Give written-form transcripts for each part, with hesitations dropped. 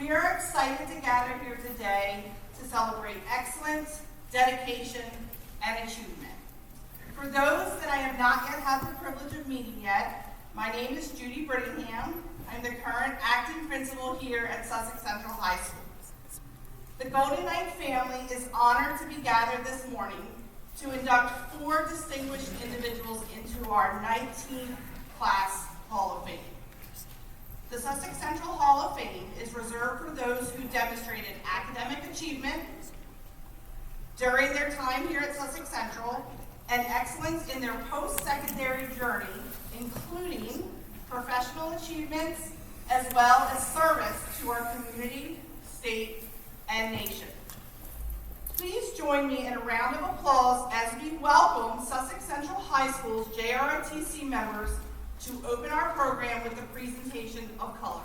We are excited to gather here today to celebrate excellence, dedication, and achievement. For those that I have not yet had the privilege of meeting yet, my name is Judy Brittingham. I'm the current acting principal here at Sussex Central High School. The Golden Knight family is honored to be gathered this morning to induct 4 distinguished individuals into our 19th class Hall of Fame. The Sussex Central Hall of Fame is reserved for those who demonstrated academic achievement during their time here at Sussex Central and excellence in their post-secondary journey, including professional achievements as well as service to our community, state, and nation. Please join me in a round of applause as we welcome Sussex Central High School's JROTC members to open our program with the presentation of colors.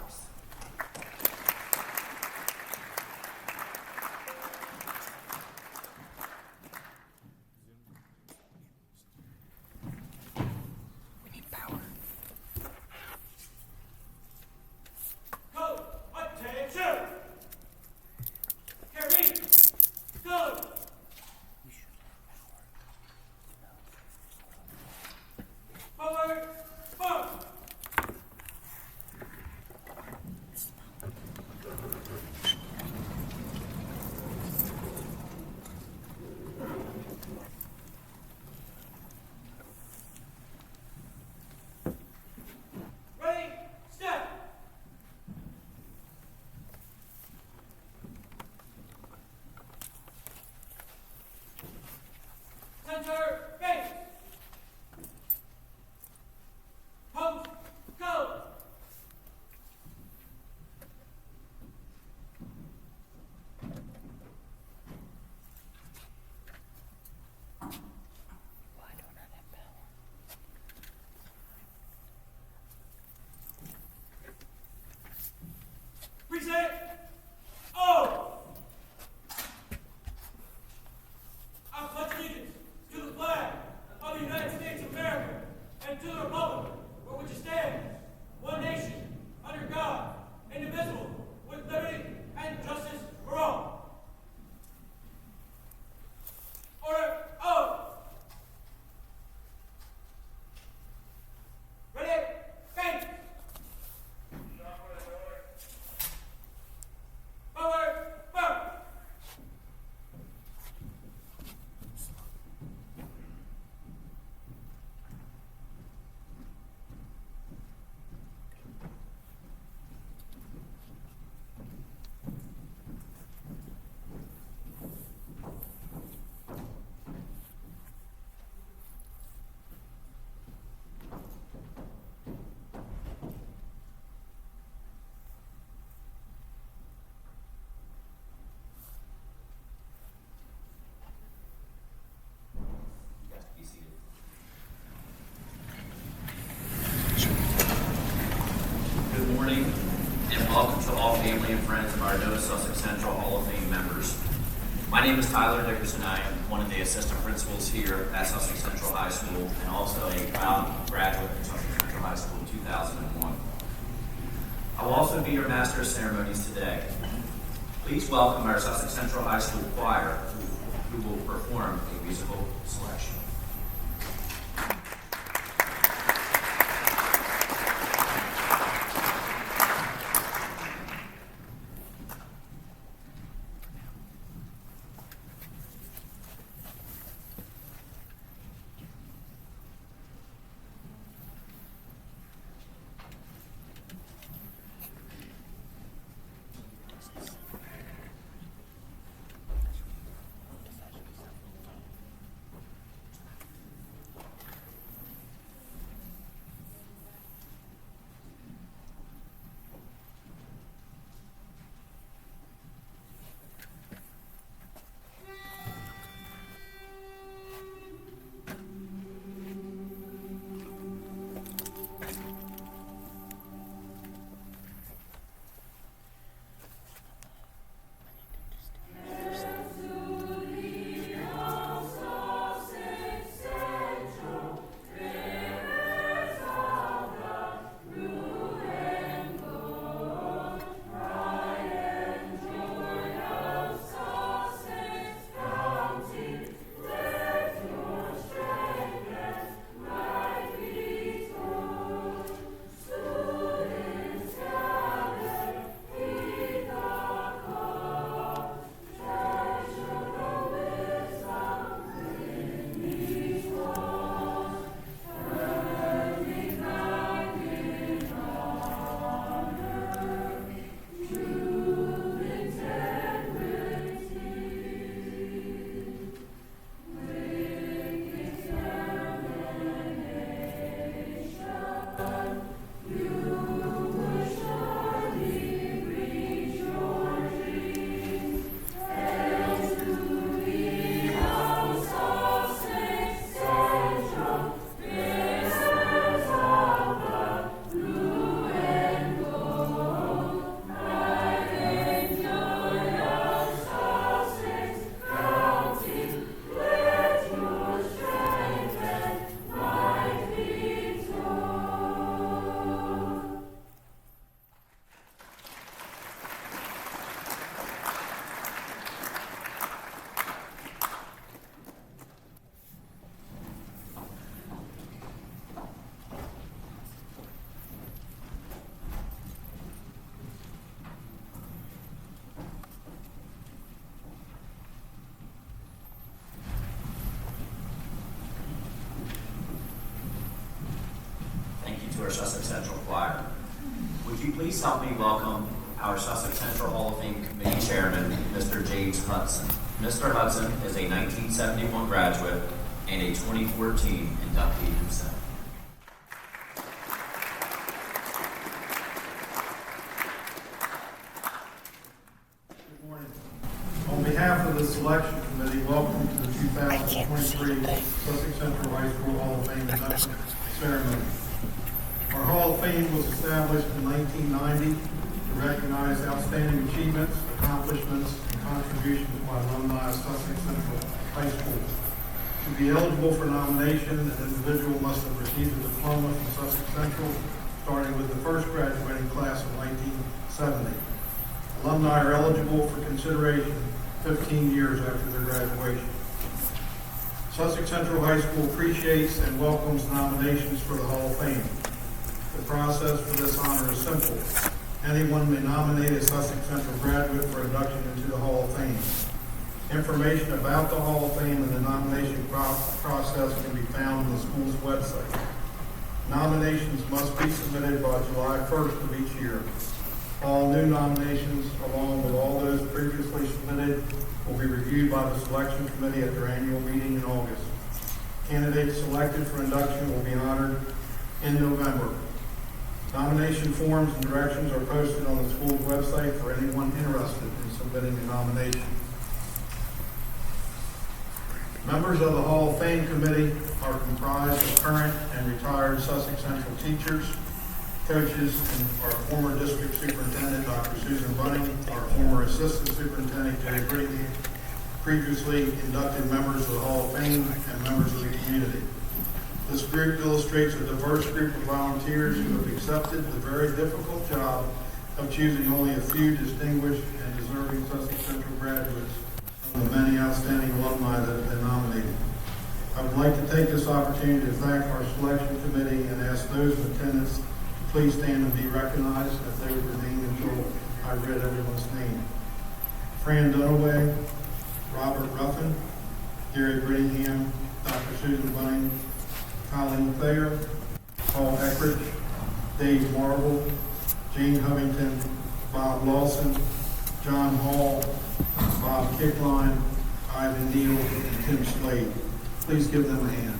Present. Oh! I pledge allegiance to the flag of the United States of America and to the republic for which it stands, one nation, under God, indivisible, with liberty and justice for all. Order. Oh! Ready? Faint. Forward, forward. Good morning, and welcome to all family and friends of our newest Sussex Central Hall of Fame members. My name is Tyler Dickerson. I am one of the assistant principals here at Sussex Central High School and also a proud graduate of Sussex Central High School in 2001. I will also be your master of ceremonies today. Please welcome our Sussex Central High School choir who will perform a musical selection. our Sussex Central Choir. Would you please help me welcome our Sussex Central Hall of Fame Committee Chairman, Mr. James Hudson. Mr. Hudson is a 1971 graduate and a 2014 inductee himself. Good morning. On behalf of the selection committee, welcome to the 2023 Sussex Central High School Hall of Fame induction ceremony. Our Hall of Fame was established in 1990 to recognize outstanding achievements, accomplishments, and contributions by alumni of Sussex Central High School. To be eligible for nomination, an individual must have received a diploma from Sussex Central, starting with the first graduating class of 1970. Alumni are eligible for consideration 15 years after their graduation. Sussex Central High School appreciates and welcomes nominations for the Hall of Fame. The process for this honor is simple. Anyone may nominate a Sussex Central graduate for induction into the Hall of Fame. Information about the Hall of Fame and the nomination process can be found on the school's website. Nominations must be submitted by July 1st of each year. All new nominations, along with all those previously submitted, will be reviewed by the selection committee at their annual meeting in August. Candidates selected for induction will be honored in November. Nomination forms and directions are posted on the school's website for anyone interested in submitting a nomination. Members of the Hall of Fame committee are comprised of current and retired Sussex Central teachers, coaches, and our former district superintendent, Dr. Susan Bunning, our former assistant superintendent, Jay Brady, previously inducted members of the Hall of Fame, and members of the community. This group illustrates a diverse group of volunteers who have accepted the very difficult job of choosing only a few distinguished and deserving Sussex Central graduates from the many outstanding alumni that have been nominated. I would like to take this opportunity to thank our selection committee and ask those in attendance to please stand and be recognized as they would remain until I read everyone's name. Fran Dunaway, Robert Ruffin, Gary Brittingham, Dr. Susan Bunning, Colleen Thayer, Paul Eckridge, Dave Marvel, Jane Hovington, Bob Lawson, John Hall, Bob Kickline, Ivan Neal, and Tim Slade. Please give them a hand.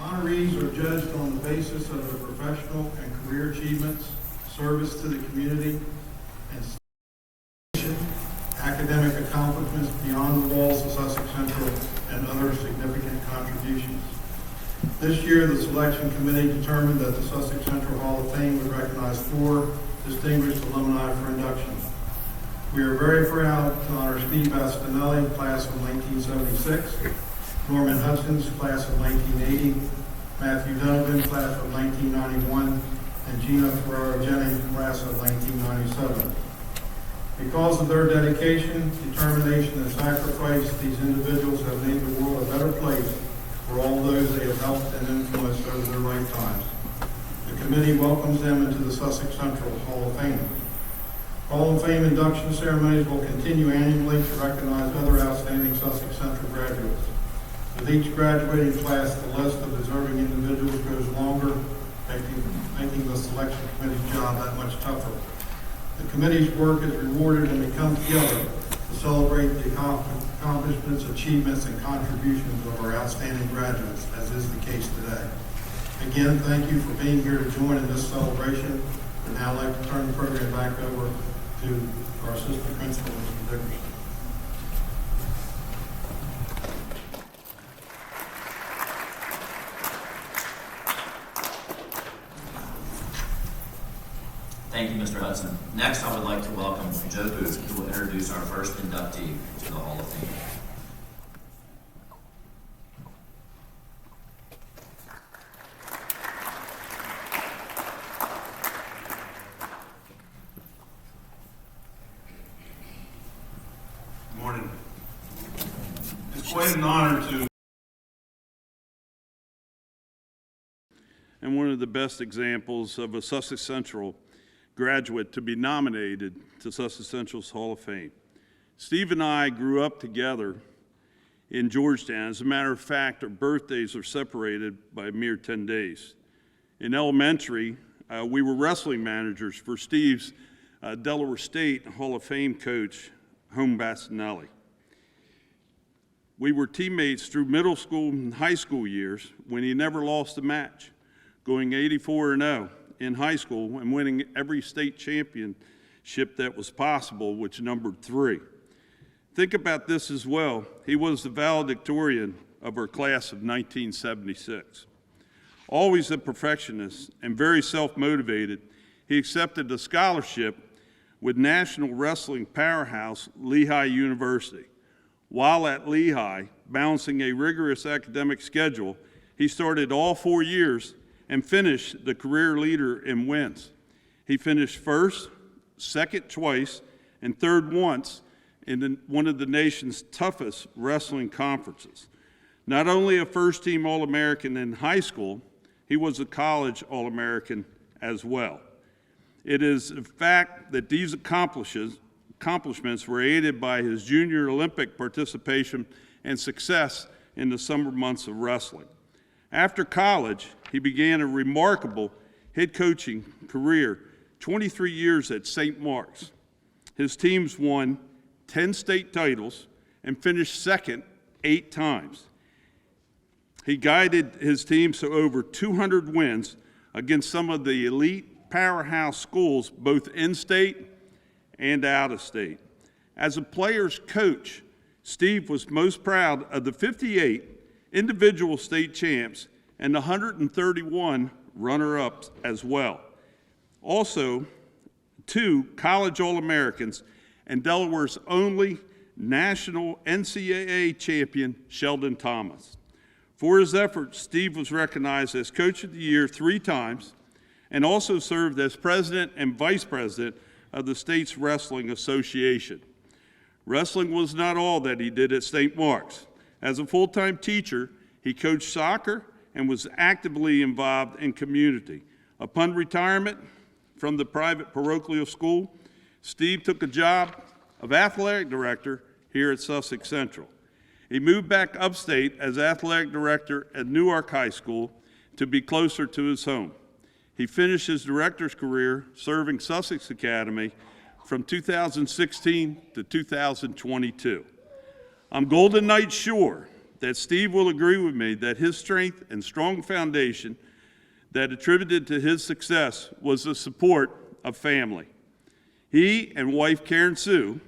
Honorees are judged on the basis of their professional and career achievements, service to the community, and academic accomplishments beyond the walls of Sussex Central, and other significant contributions. This year, the selection committee determined that the Sussex Central Hall of Fame would recognize 4 distinguished alumni for induction. We are very proud to honor Steve Bastinelli, class of 1976, Norman Hudson's class of 1980, Matthew Donovan, class of 1991, and Gina Ferraro Jennings, class of 1997. Because of their dedication, determination, and sacrifice, these individuals have made the world a better place for all those they have helped and influenced over their lifetimes. The committee welcomes them into the Sussex Central Hall of Fame. Hall of Fame induction ceremonies will continue annually to recognize other outstanding Sussex Central graduates. With each graduating class, the list of deserving individuals grows longer, making the selection committee's job that much tougher. The committee's work is rewarded when we come together to celebrate the accomplishments, achievements, and contributions of our outstanding graduates, as is the case today. Again, thank you for being here to join in this celebration. And now I'd like to turn the program back over to our assistant principal, Mr. Dickerson. Thank you, Mr. Hudson. Next, I would like to welcome Joe Booth, who will introduce our first inductee to the Hall of Fame. Good morning. It's quite an honor to and one of the best examples of a Sussex Central graduate to be nominated to Sussex Central's Hall of Fame. Steve and I grew up together in Georgetown. As a matter of fact, our birthdays are separated by a mere 10 days. In elementary, we were wrestling managers for Steve's Delaware State Hall of Fame coach, Home Bastinelli. We were teammates through middle school and high school years when he never lost a match, going 84-0 in high school and winning every state championship that was possible, which numbered 3. Think about this as well. He was the valedictorian of our class of 1976. Always a perfectionist and very self-motivated, he accepted a scholarship with national wrestling powerhouse Lehigh University. While at Lehigh, balancing a rigorous academic schedule, he started all 4 years and finished the career leader in wins. He finished first, second twice, and third once in one of the nation's toughest wrestling conferences. Not only a first-team All-American in high school, he was a college All-American as well. It is a fact that these accomplishments were aided by his junior Olympic participation and success in the summer months of wrestling. After college, he began a remarkable head coaching career, 23 years at St. Mark's. His teams won 10 state titles and finished second 8 times. He guided his teams to over 200 wins against some of the elite powerhouse schools, both in-state and out-of-state. As a player's coach, Steve was most proud of the 58 individual state champs and the 131 runner-ups as well. Also, 2 college All-Americans and Delaware's only national NCAA champion, Sheldon Thomas. For his efforts, Steve was recognized as Coach of the Year 3 times and also served as president and vice president of the state's wrestling association. Wrestling was not all that he did at St. Mark's. As a full-time teacher, he coached soccer and was actively involved in community. Upon retirement from the private parochial school, Steve took a job of athletic director here at Sussex Central. He moved back upstate as athletic director at Newark High School to be closer to his home. He finished his director's career serving Sussex Academy from 2016 to 2022. I'm golden night sure that Steve will agree with me that his strength and strong foundation that attributed to his success was the support of family. He and wife Karen Sue,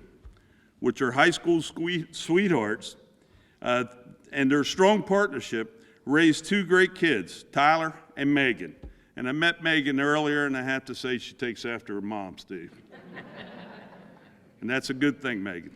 which are high school sweethearts, and their strong partnership raised 2 great kids, Tyler and Megan. And I met Megan earlier, and I have to say she takes after her mom, Steve. And that's a good thing, Megan.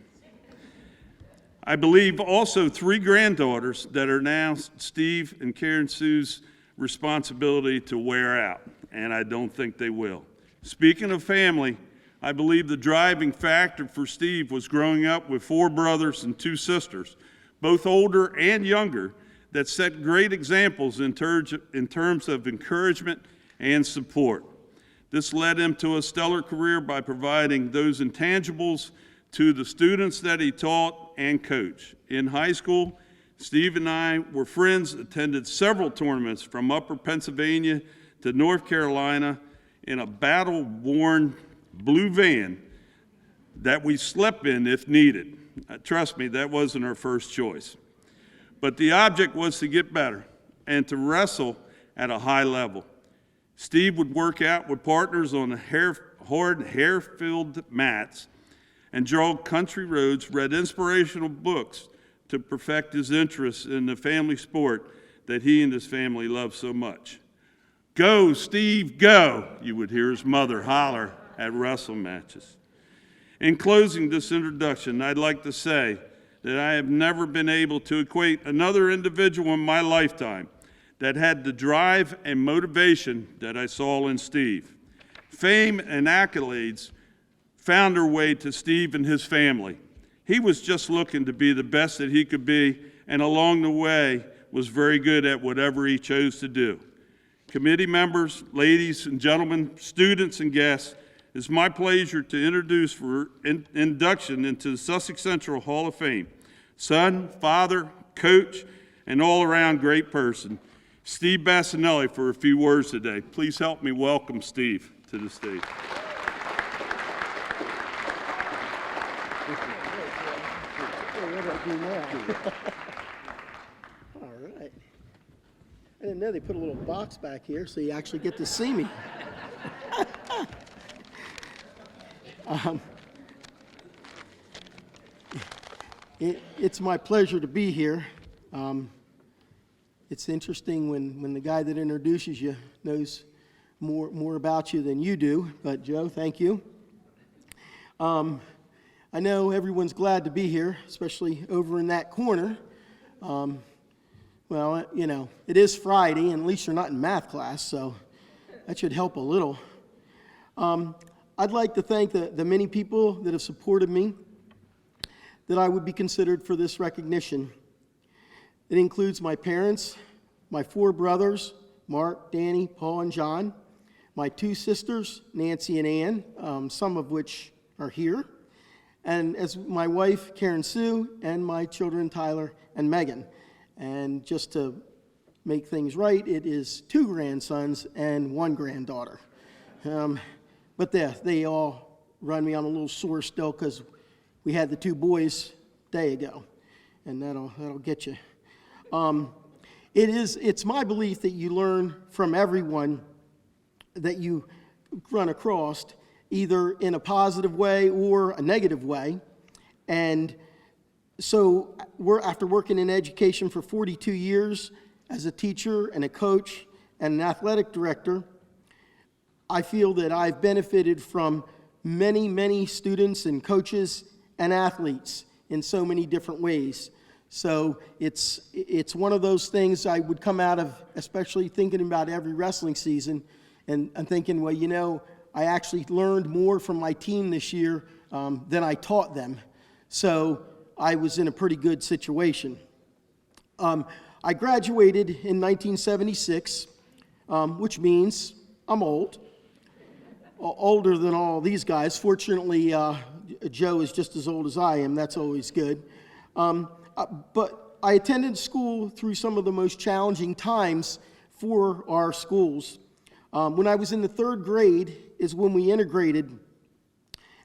I believe also 3 granddaughters that are now Steve and Karen Sue's responsibility to wear out, and I don't think they will. Speaking of family, I believe the driving factor for Steve was growing up with 4 brothers and 2 sisters, both older and younger, that set great examples in terms of encouragement and support. This led him to a stellar career by providing those intangibles to the students that he taught and coached. In high school, Steve and I were friends, attended several tournaments from Upper Pennsylvania to North Carolina in a battle-worn blue van that we slept in if needed. Trust me, that wasn't our first choice. But the object was to get better and to wrestle at a high level. Steve would work out with partners on hard, hair-filled mats and jog country roads, read inspirational books to perfect his interest in the family sport that he and his family loved so much. "Go, Steve, go," you would hear his mother holler at wrestle matches. In closing this introduction, I'd like to say that I have never been able to equate another individual in my lifetime that had the drive and motivation that I saw in Steve. Fame and accolades found their way to Steve and his family. He was just looking to be the best that he could be, and along the way was very good at whatever he chose to do. Committee members, ladies and gentlemen, students and guests, it's my pleasure to introduce for induction into the Sussex Central Hall of Fame, son, father, coach, and all-around great person, Steve Bassinelli, for a few words today. Please help me welcome Steve to the stage. What do I do now? All right. I didn't know they put a little box back here so you actually get to see me. It's my pleasure to be here. It's interesting when the guy that introduces you knows more about you than you do, but Joe, thank you. I know everyone's glad to be here, especially over in that corner. Well, you know, it is Friday, and at least you're not in math class, so that should help a little. I'd like to thank the many people that have supported me, that I would be considered for this recognition. It includes my parents, my 4 brothers, Mark, Danny, Paul, and John, my 2 sisters, Nancy and Ann, some of which are here, and as my wife, Karen Sue, and my children, Tyler and Megan. And just to make things right, it is 2 grandsons and 1 granddaughter. But they all run me on a little sore still because we had the 2 boys a day ago, and that'll get you. It's my belief that you learn from everyone that you run across, either in a positive way or a negative way. And so after working in education for 42 years as a teacher and a coach and an athletic director, I feel that I've benefited from many students and coaches and athletes in so many different ways. So it's one of those things I would come out of, especially thinking about every wrestling season, and I'm thinking, well, you know, I actually learned more from my team this year than I taught them. So I was in a pretty good situation. I graduated in 1976, which means I'm old. Older than all these guys. Fortunately, Joe is just as old as I am. That's always good. But I attended school through some of the most challenging times for our schools. When I was in the 3rd grade is when we integrated.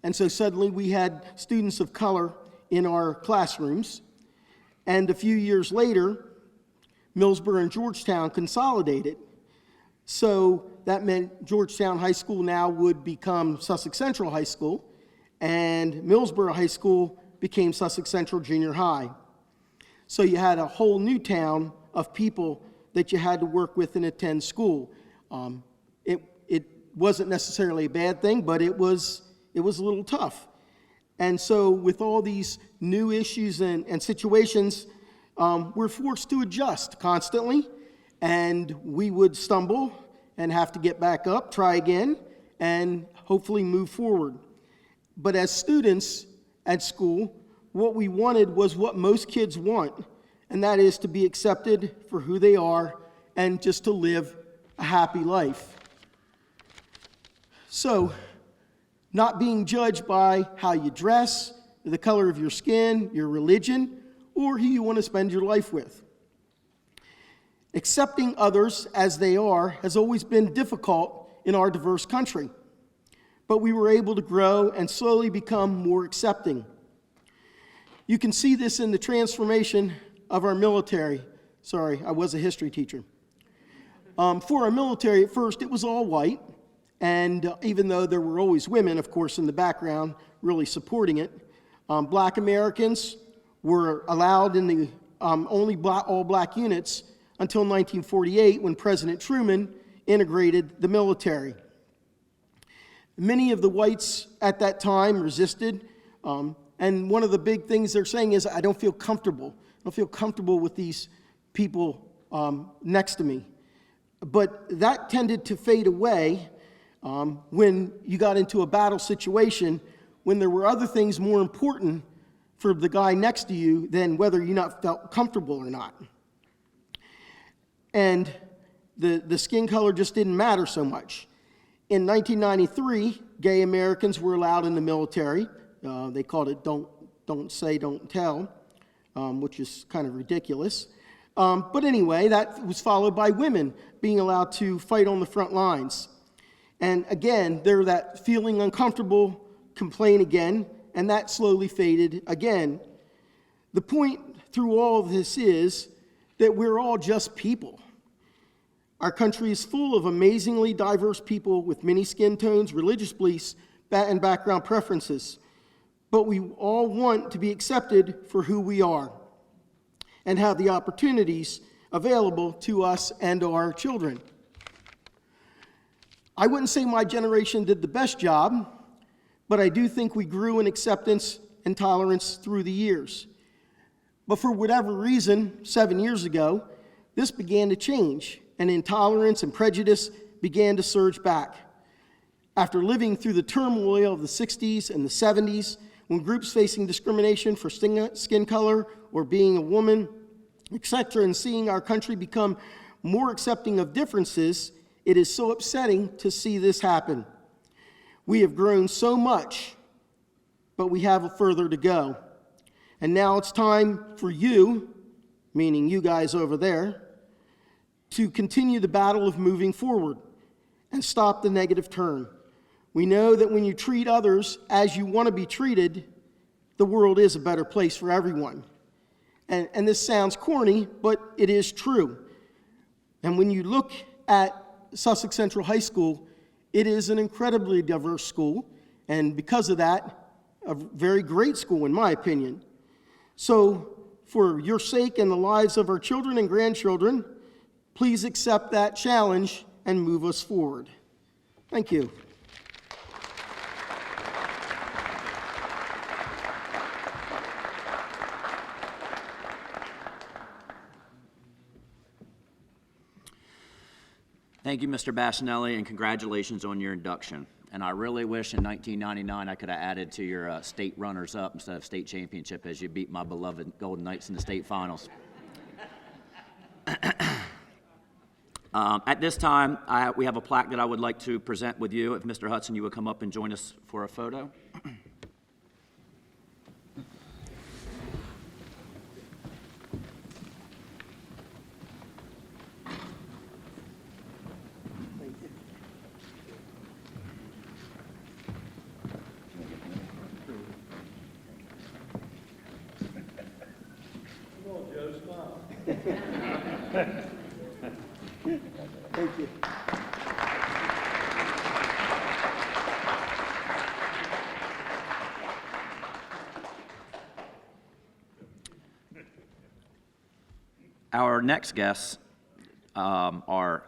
And so suddenly we had students of color in our classrooms. And a few years later, Millsboro and Georgetown consolidated. So that meant Georgetown High School now would become Sussex Central High School, and Millsboro High School became Sussex Central Junior High. So you had a whole new town of people that you had to work with and attend school. It wasn't necessarily a bad thing, but it was a little tough. And so with all these new issues and situations, we're forced to adjust constantly, and we would stumble and have to get back up, try again, and hopefully move forward. But as students at school, what we wanted was what most kids want, and that is to be accepted for who they are and just to live a happy life. So, not being judged by how you dress, the color of your skin, your religion, or who you want to spend your life with. Accepting others as they are has always been difficult in our diverse country, but we were able to grow and slowly become more accepting. You can see this in the transformation of our military. Sorry, I was a history teacher. For our military, at first, it was all white, and even though there were always women, of course, in the background really supporting it, black Americans were allowed in the only all-black units until 1948, when President Truman integrated the military. Many of the whites at that time resisted, and one of the big things they're saying is, I don't feel comfortable. I don't feel comfortable with these people next to me. But that tended to fade away when you got into a battle situation, when there were other things more important for the guy next to you than whether you not felt comfortable or not. And the skin color just didn't matter so much. In 1993, gay Americans were allowed in the military. They called it don't say, don't tell. which is kind of ridiculous. But anyway, that was followed by women being allowed to fight on the front lines. And again, they're that feeling uncomfortable, complain again, and that slowly faded again. The point through all of this is that we're all just people. Our country is full of amazingly diverse people with many skin tones, religious beliefs, and background preferences. But we all want to be accepted for who we are and have the opportunities available to us and our children. I wouldn't say my generation did the best job, but I do think we grew in acceptance and tolerance through the years. But for whatever reason, 7 years ago, this began to change, and intolerance and prejudice began to surge back. After living through the turmoil of the 60s and the 70s, when groups facing discrimination for skin color or being a woman, etc., and seeing our country become more accepting of differences, it is so upsetting to see this happen. We have grown so much, but we have further to go. And now it's time for you, meaning you guys over there, to continue the battle of moving forward and stop the negative turn. We know that when you treat others as you want to be treated, the world is a better place for everyone. And this sounds corny, but it is true. And when you look at Sussex Central High School, it is an incredibly diverse school, and because of that, a very great school in my opinion. So for your sake and the lives of our children and grandchildren, please accept that challenge and move us forward. Thank you. Thank you, Mr. Bassinelli, and congratulations on your induction. And I really wish in 1999 I could have added to your state runners-up instead of state championship as you beat my beloved Golden Knights in the state finals. At this time, we have a plaque that I would like to present with you. If Mr. Hudson, you would come up and join us for a photo. Thank you. Our next guests are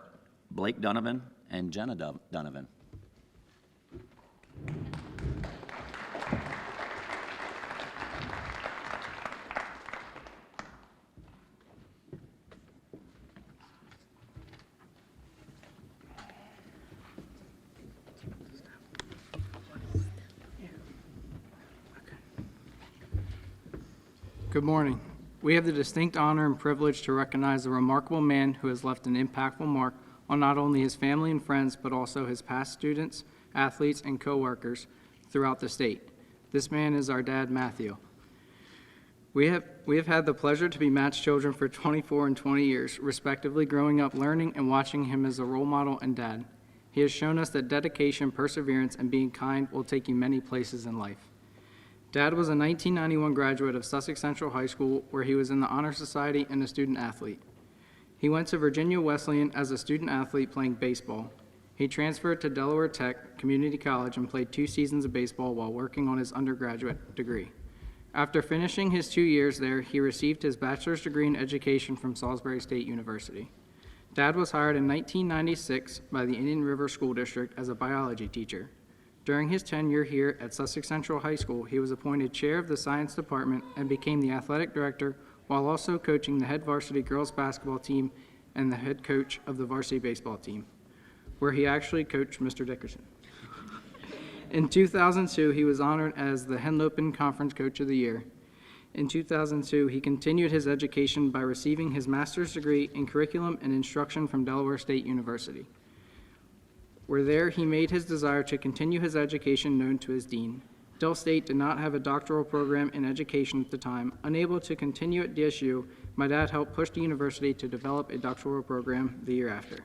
Blake Donovan and Jenna Donovan. Good morning. We have the distinct honor and privilege to recognize a remarkable man who has left an impactful mark on not only his family and friends, but also his past students, athletes, and co-workers throughout the state. This man is our dad, Matthew. We have had the pleasure to be Matt's children for 24 and 20 years, respectively, growing up learning and watching him as a role model and dad. He has shown us that dedication, perseverance, and being kind will take you many places in life. Dad was a 1991 graduate of Sussex Central High School, where he was in the Honor Society and a student athlete. He went to Virginia Wesleyan as a student athlete playing baseball. He transferred to Delaware Tech Community College and played 2 seasons of baseball while working on his undergraduate degree. After finishing his 2 years there, he received his bachelor's degree in education from Salisbury State University. Dad was hired in 1996 by the Indian River School District as a biology teacher. During his tenure here at Sussex Central High School, he was appointed chair of the science department and became the athletic director while also coaching the head varsity girls basketball team and the head coach of the varsity baseball team, where he actually coached Mr. Dickerson. In 2002, he was honored as the Henlopen Conference Coach of the Year. In 2002, he continued his education by receiving his master's degree in curriculum and instruction from Delaware State University. Where there, he made his desire to continue his education known to his dean. Del State did not have a doctoral program in education at the time. Unable to continue at DSU, my dad helped push the university to develop a doctoral program the year after.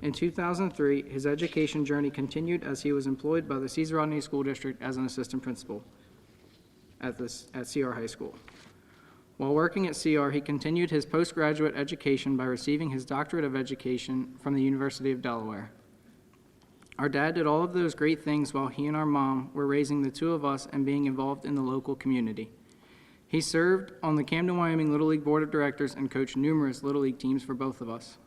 In 2003, his education journey continued as he was employed by the Cesar Rodney School District as an assistant principal at CR High School. While working at CR, he continued his postgraduate education by receiving his doctorate of education from the University of Delaware. Our dad did all of those great things while he and our mom were raising the two of us and being involved in the local community. He served on the Camden, Wyoming Little League Board of Directors and coached numerous Little League teams for both of us.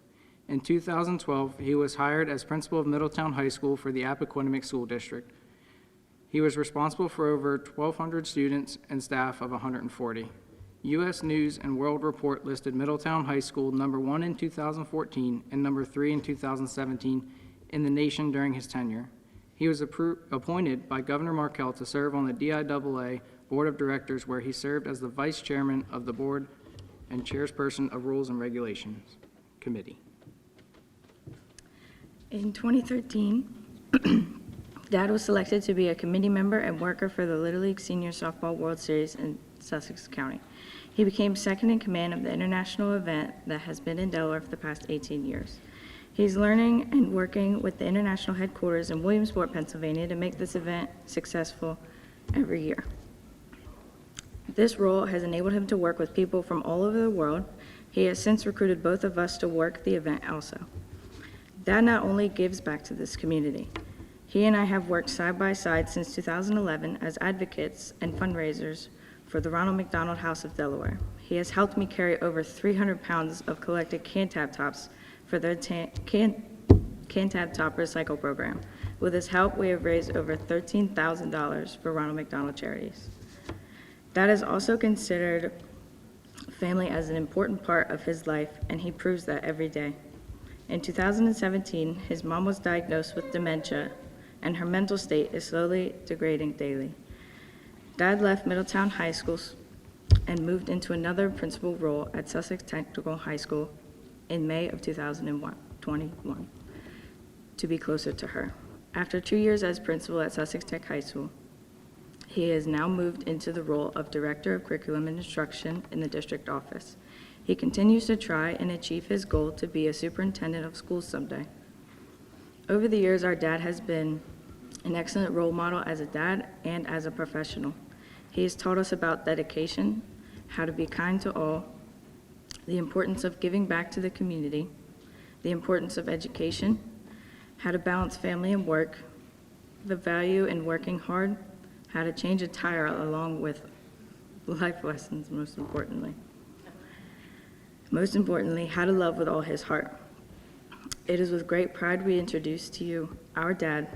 In 2012, he was hired as principal of Middletown High School for the Appoquinimink School District. He was responsible for over 1,200 students and staff of 140. U.S. News and World Report listed Middletown High School number 1 in 2014 and number 3 in 2017 in the nation during his tenure. He was appointed by Governor Markell to serve on the DIAA Board of Directors, where he served as the vice chairman of the board and chairperson of Rules and Regulations Committee. In 2013, Dad was selected to be a committee member and worker for the Little League Senior Softball World Series in Sussex County. He became second in command of the international event that has been in Delaware for the past 18 years. He's learning and working with the international headquarters in Williamsport, Pennsylvania, to make this event successful every year. This role has enabled him to work with people from all over the world. He has since recruited both of us to work the event also. Dad not only gives back to this community, he and I have worked side by side since 2011 as advocates and fundraisers for the Ronald McDonald House of Delaware. He has helped me carry over 300 pounds of collected can tab tops for their can tab top recycle program. With his help, we have raised over $13,000 for Ronald McDonald charities. Dad is also considered family as an important part of his life, and he proves that every day. In 2017, his mom was diagnosed with dementia, and her mental state is slowly degrading daily. Dad left Middletown High School and moved into another principal role at Sussex Technical High School in May of 2021 to be closer to her. After 2 years as principal at Sussex Tech High School, he has now moved into the role of Director of Curriculum and Instruction in the district office. He continues to try and achieve his goal to be a superintendent of schools someday. Over the years, our dad has been an excellent role model as a dad and as a professional. He has taught us about dedication, how to be kind to all, the importance of giving back to the community, the importance of education, how to balance family and work, the value in working hard, how to change a tire along with life lessons, most importantly. Most importantly, how to love with all his heart. It is with great pride we introduce to you our dad,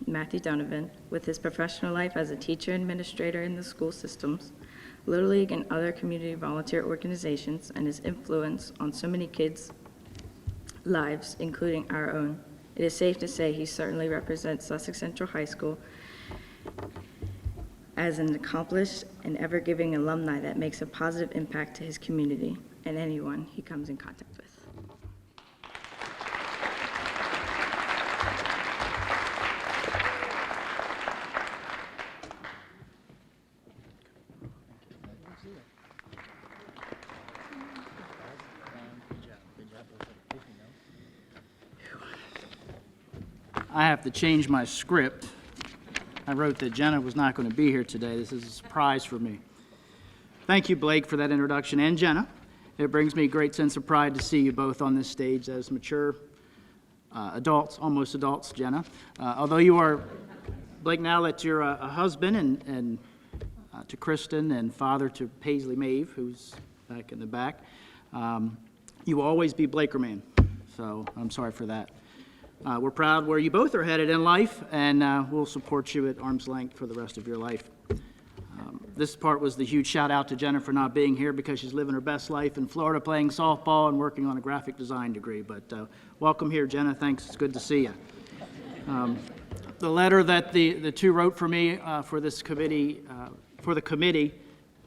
Matthew Donovan, with his professional life as a teacher and administrator in the school systems, Little League and other community volunteer organizations, and his influence on so many kids' lives, including our own. It is safe to say he certainly represents Sussex Central High School as an accomplished and ever-giving alumni that makes a positive impact to his community and anyone he comes in contact with. I have to change my script. I wrote that Jenna was not going to be here today. This is a surprise for me. Thank you, Blake, for that introduction, and Jenna. It brings me a great sense of pride to see you both on this stage as mature adults, almost adults, Jenna. Although you are, Blake, now that you're a husband and to Kristen and father to Paisley Maeve, who's back in the back, you will always be Blakerman. So I'm sorry for that. We're proud where you both are headed in life, and we'll support you at arm's length for the rest of your life. This part was the huge shout out to Jenna for not being here because she's living her best life in Florida playing softball and working on a graphic design degree. But welcome here, Jenna. Thanks. It's good to see you. The letter that the two wrote for me for this committee, for the committee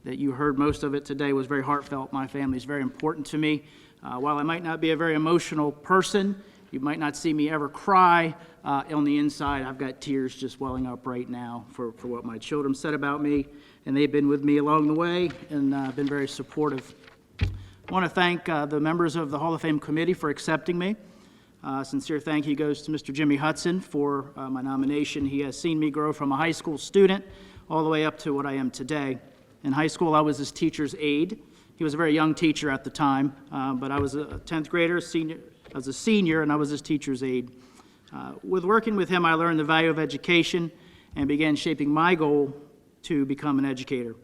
that you heard most of it today, was very heartfelt. My family is very important to me. While I might not be a very emotional person, You might not see me ever cry. On the inside, I've got tears just welling up right now for what my children said about me, and they've been with me along the way and been very supportive. I want to thank the members of the Hall of Fame committee for accepting me. Sincere thank you goes to Mr. Jimmy Hudson for my nomination. He has seen me grow from a high school student all the way up to what I am today. In high school, I was his teacher's aide. He was a very young teacher at the time, but I was a 10th grader, I was a senior, and I was his teacher's aide. With working with him, I learned the value of education and began shaping my goal to become an educator.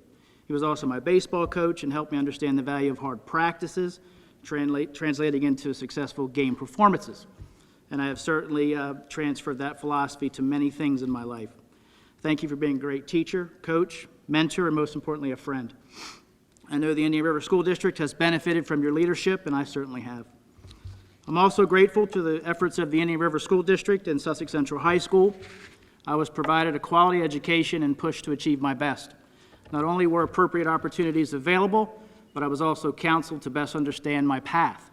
He was also my baseball coach and helped me understand the value of hard practices, translating into successful game performances. And I have certainly transferred that philosophy to many things in my life. Thank you for being a great teacher, coach, mentor, and most importantly, a friend. I know the Indian River School District has benefited from your leadership, and I certainly have. I'm also grateful to the efforts of the Indian River School District and Sussex Central High School. I was provided a quality education and pushed to achieve my best. Not only were appropriate opportunities available, but I was also counseled to best understand my path.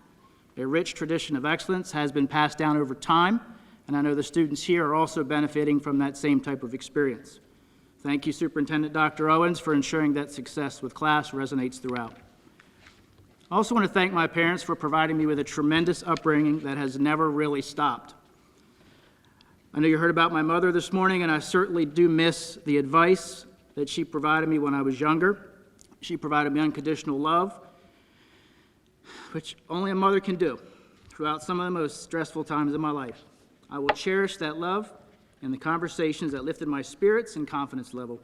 A rich tradition of excellence has been passed down over time, and I know the students here are also benefiting from that same type of experience. Thank you, Superintendent Dr. Owens, for ensuring that success with class resonates throughout. I also want to thank my parents for providing me with a tremendous upbringing that has never really stopped. I know you heard about my mother this morning, and I certainly do miss the advice that she provided me when I was younger. She provided me unconditional love, which only a mother can do throughout some of the most stressful times of my life. I will cherish that love and the conversations that lifted my spirits and confidence level.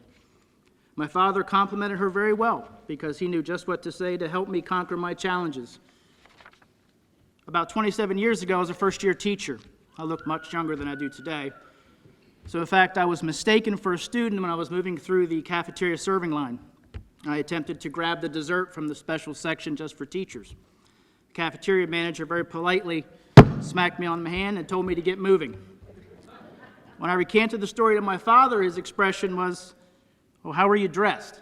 My father complimented her very well because he knew just what to say to help me conquer my challenges. About 27 years ago, I was a first-year teacher. I looked much younger than I do today. So in fact, I was mistaken for a student when I was moving through the cafeteria serving line. I attempted to grab the dessert from the special section just for teachers. The cafeteria manager very politely smacked me on the hand and told me to get moving. When I recanted the story to my father, his expression was, "Well, how were you dressed?"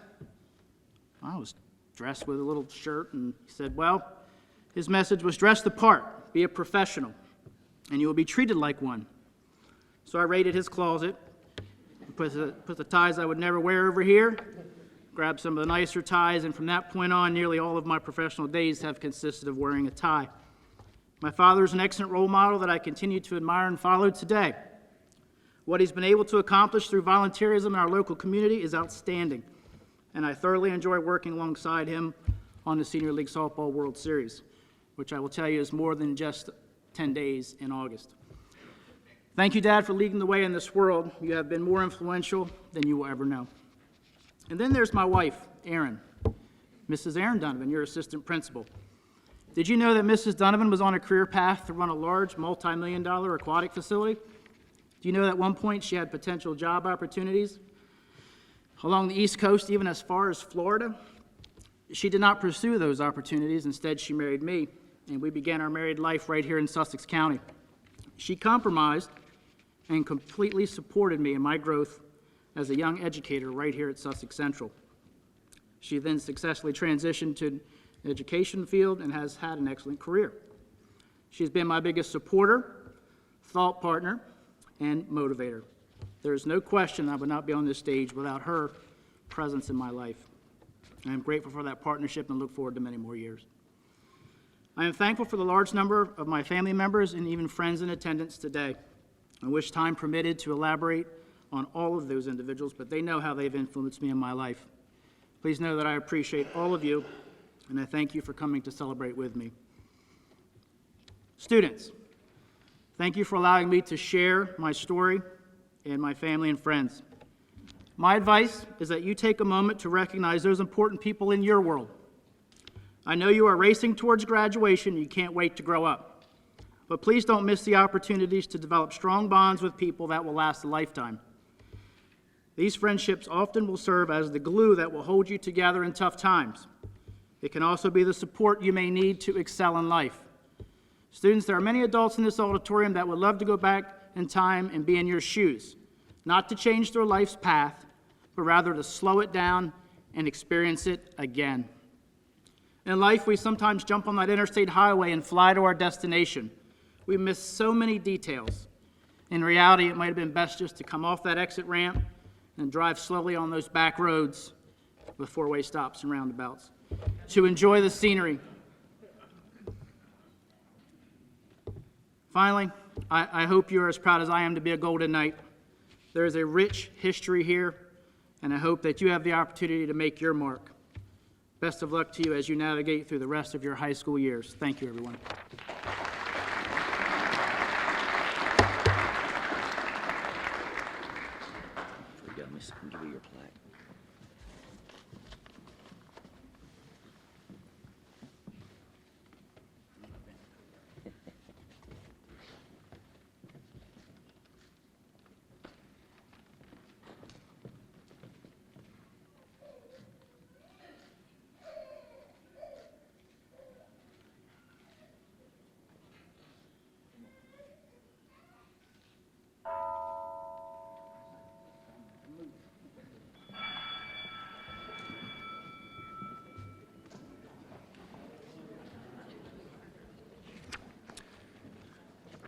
I was dressed with a little shirt, and he said, well, his message was, dress the part, be a professional, and you will be treated like one. So I raided his closet, put the ties I would never wear over here, grabbed some of the nicer ties, and from that point on, nearly all of my professional days have consisted of wearing a tie. My father is an excellent role model that I continue to admire and follow today. What he's been able to accomplish through volunteerism in our local community is outstanding, and I thoroughly enjoy working alongside him on the Senior League Softball World Series, which I will tell you is more than just 10 days in August. Thank you, Dad, for leading the way in this world. You have been more influential than you will ever know. And then there's my wife, Erin, Mrs. Erin Donovan, your assistant principal. Did you know that Mrs. Donovan was on a career path to run a large multi-million-dollar aquatic facility? Do you know that at one point she had potential job opportunities along the East Coast, even as far as Florida? She did not pursue those opportunities. Instead, she married me, and we began our married life right here in Sussex County. She compromised and completely supported me in my growth as a young educator right here at Sussex Central. She then successfully transitioned to the education field and has had an excellent career. She's been my biggest supporter, thought partner, and motivator. There is no question I would not be on this stage without her presence in my life. I am grateful for that partnership and look forward to many more years. I am thankful for the large number of my family members and even friends in attendance today. I wish time permitted to elaborate on all of those individuals, but they know how they've influenced me in my life. Please know that I appreciate all of you, and I thank you for coming to celebrate with me. Students, thank you for allowing me to share my story and my family and friends. My advice is that you take a moment to recognize those important people in your world. I know you are racing towards graduation and you can't wait to grow up. But please don't miss the opportunities to develop strong bonds with people that will last a lifetime. These friendships often will serve as the glue that will hold you together in tough times. It can also be the support you may need to excel in life. Students, there are many adults in this auditorium that would love to go back in time and be in your shoes, not to change their life's path, but rather to slow it down and experience it again. In life, we sometimes jump on that interstate highway and fly to our destination. We miss so many details. In reality, it might have been best just to come off that exit ramp and drive slowly on those back roads with four-way stops and roundabouts to enjoy the scenery. Finally, I hope you're as proud as I am to be a Golden Knight. There is a rich history here, and I hope that you have the opportunity to make your mark. Best of luck to you as you navigate through the rest of your high school years. Thank you, everyone. Give you your plaque.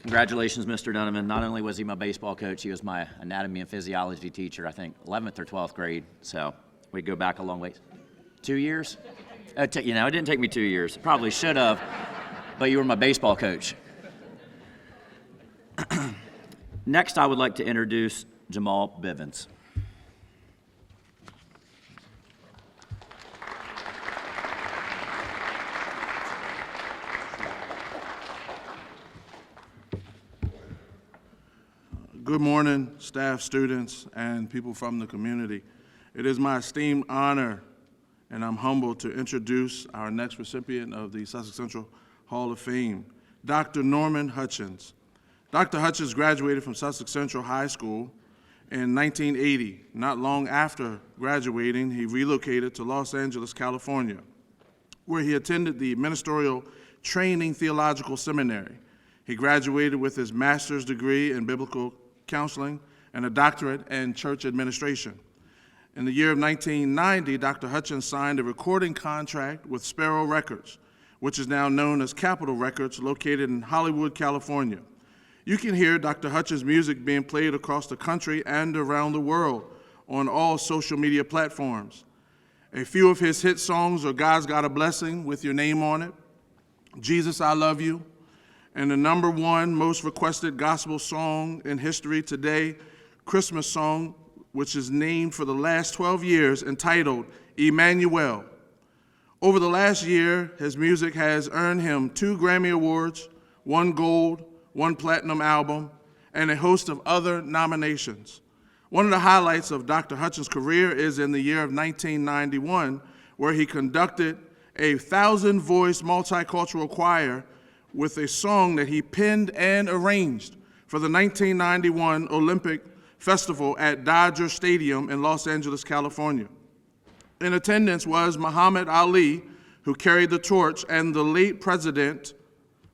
Congratulations, Mr. Donovan. Not only was he my baseball coach, he was my anatomy and physiology teacher, I think 11th or 12th grade. So we go back a long ways. 2 years? It didn't take me 2 years. Probably should have, but you were my baseball coach. Next, I would like to introduce Jamal Bivens. Good morning, staff, students, and people from the community. It is my esteemed honor, and I'm humbled to introduce our next recipient of the Sussex Central Hall of Fame, Dr. Norman Hutchins. Dr. Hutchins graduated from Sussex Central High School in 1980. Not long after graduating, he relocated to Los Angeles, California, where he attended the Ministerial Training Theological Seminary. He graduated with his master's degree in biblical counseling and a doctorate in church administration. In the year of 1990, Dr. Hutchins signed a recording contract with Sparrow Records, which is now known as Capitol Records, located in Hollywood, California. You can hear Dr. Hutchins' music being played across the country and around the world on all social media platforms. A few of his hit songs are God's Got a Blessing with your name on it, Jesus, I Love You, and the #1 most requested gospel song in history today, Christmas song, which is named for the last 12 years, entitled Emmanuel. Over the last year, his music has earned him 2 Grammy Awards, 1 Gold, 1 Platinum album, and a host of other nominations. One of the highlights of Dr. Hutchins' career is in the year of 1991, where he conducted a 1,000-voice multicultural choir with a song that he penned and arranged for the 1991 Olympic Festival at Dodger Stadium in Los Angeles, California. In attendance was Muhammad Ali, who carried the torch, and the late President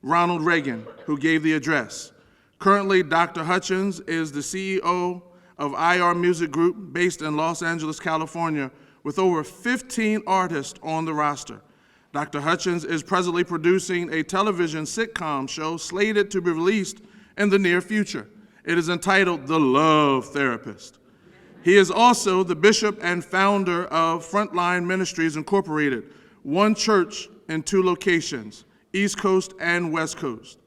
Ronald Reagan, who gave the address. Currently, Dr. Hutchins is the CEO of IR Music Group based in Los Angeles, California, with over 15 artists on the roster. Dr. Hutchins is presently producing a television sitcom show slated to be released in the near future. It is entitled The Love Therapist. He is also the bishop and founder of Frontline Ministries Incorporated, one church in 2 locations, East Coast and West Coast.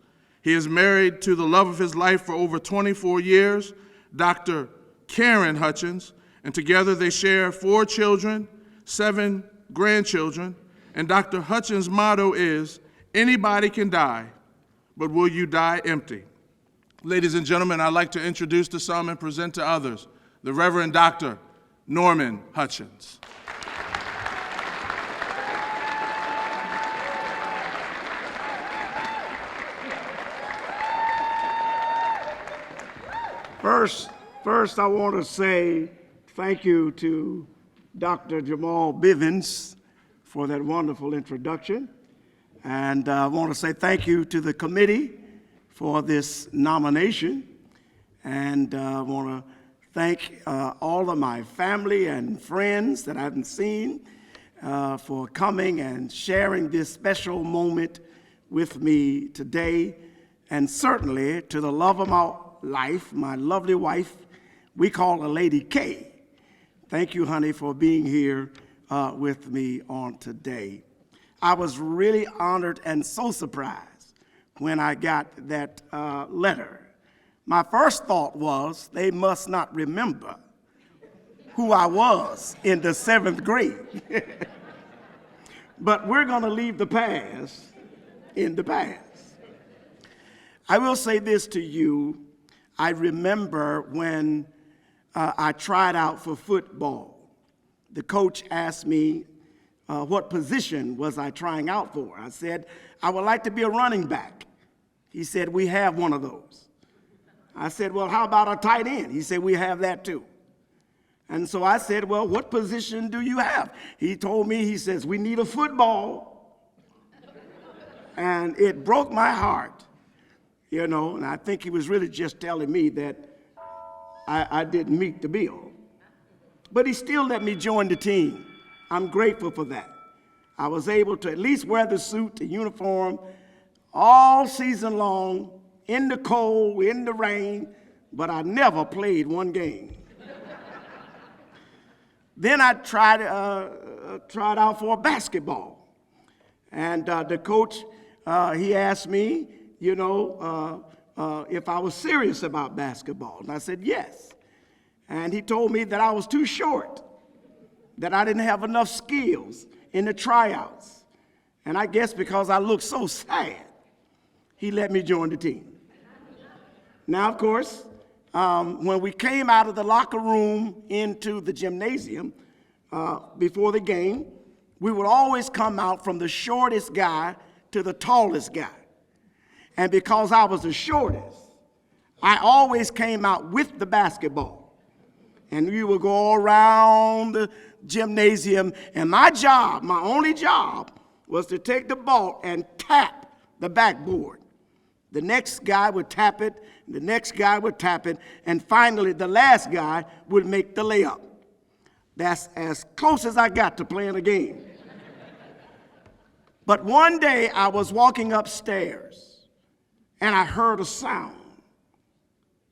He is married to the love of his life for over 24 years, Dr. Karen Hutchins, and together they share 4 children, 7 grandchildren, and Dr. Hutchins' motto is, anybody can die, but will you die empty? Ladies and gentlemen, I'd like to introduce to some and present to others the Reverend Dr. Norman Hutchins. First, I want to say thank you to Dr. Jamal Bivens for that wonderful introduction. And I want to say thank you to the committee for this nomination. And I want to thank all of my family and friends that I haven't seen for coming and sharing this special moment with me today. and certainly to the love of my life, my lovely wife, we call her Lady K. Thank you, honey, for being here with me on today. I was really honored and so surprised when I got that letter. My first thought was they must not remember who I was in the 7th grade. But we're going to leave the past in the past. I will say this to you. I remember when I tried out for football. The coach asked me what position was I trying out for. I said, I would like to be a running back. He said, we have one of those. I said, well, how about a tight end? He said, we have that too. And so I said, well, what position do you have? He told me, he says, we need a football. And it broke my heart, you know, and I think he was really just telling me that I didn't meet the bill. But he still let me join the team. I'm grateful for that. I was able to at least wear the suit, the uniform, all season long, in the cold, in the rain, but I never played one game. Then I tried out for basketball. And the coach, he asked me, you know, if I was serious about basketball. And I said, yes. And he told me that I was too short, that I didn't have enough skills in the tryouts. And I guess because I looked so sad, he let me join the team. Now, of course, when we came out of the locker room into the gymnasium before the game, we would always come out from the shortest guy to the tallest guy. And because I was the shortest, I always came out with the basketball. And we would go all around the gymnasium, and my job, my only job, was to take the ball and tap the backboard. The next guy would tap it, the next guy would tap it, and finally the last guy would make the layup. That's as close as I got to playing a game. But one day I was walking upstairs, and I heard a sound.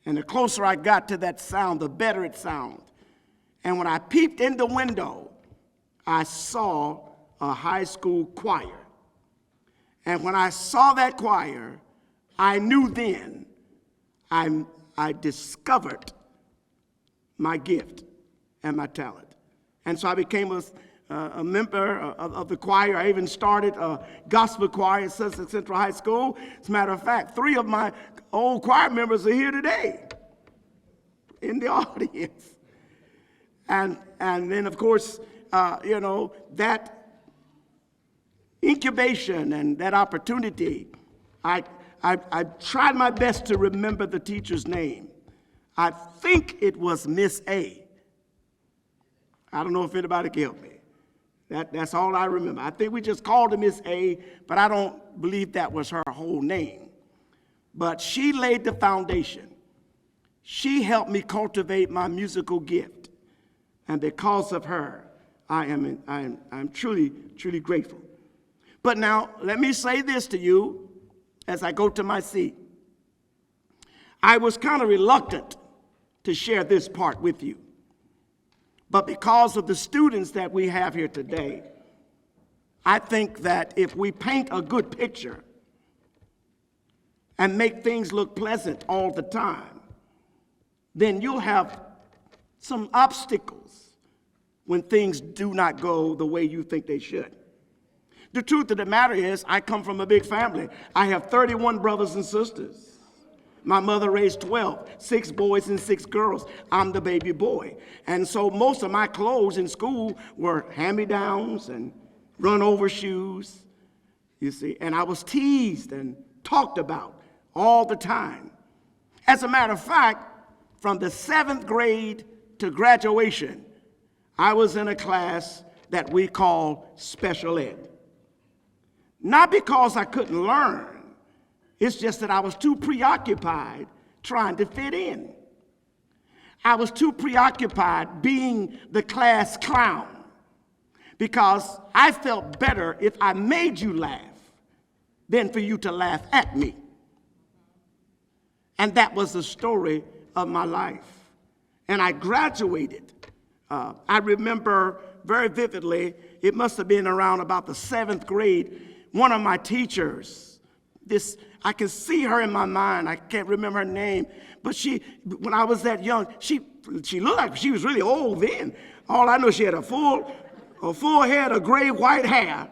And the closer I got to that sound, the better it sounded. And when I peeped in the window, I saw a high school choir. And when I saw that choir, I knew then I discovered my gift and my talent. And so I became a member of the choir. I even started a gospel choir at Sussex Central High School. As a matter of fact, 3 of my old choir members are here today in the audience. And then, of course, you know, that incubation and that opportunity, I tried my best to remember the teacher's name. I think it was Miss A. I don't know if anybody can help me. That's all I remember. I think we just called her Miss A, but I don't believe that was her whole name. But she laid the foundation. She helped me cultivate my musical gift. And because of her, I'm truly, truly grateful. But now, let me say this to you as I go to my seat. I was kind of reluctant to share this part with you. But because of the students that we have here today, I think that if we paint a good picture and make things look pleasant all the time, then you'll have some obstacles when things do not go the way you think they should. The truth of the matter is, I come from a big family. I have 31 brothers and sisters. My mother raised 12, 6 boys and 6 girls. I'm the baby boy. And so most of my clothes in school were hand-me-downs and run-over shoes, you see. And I was teased and talked about all the time. As a matter of fact, from the 7th grade to graduation, I was in a class that we call special ed. Not because I couldn't learn. It's just that I was too preoccupied trying to fit in. I was too preoccupied being the class clown because I felt better if I made you laugh than for you to laugh at me. And that was the story of my life. And I graduated. I remember very vividly, it must have been around about the 7th grade, one of my teachers, I can see her in my mind. I can't remember her name, but when I was that young, she looked like she was really old then. All I know, she had a full head of gray white hair,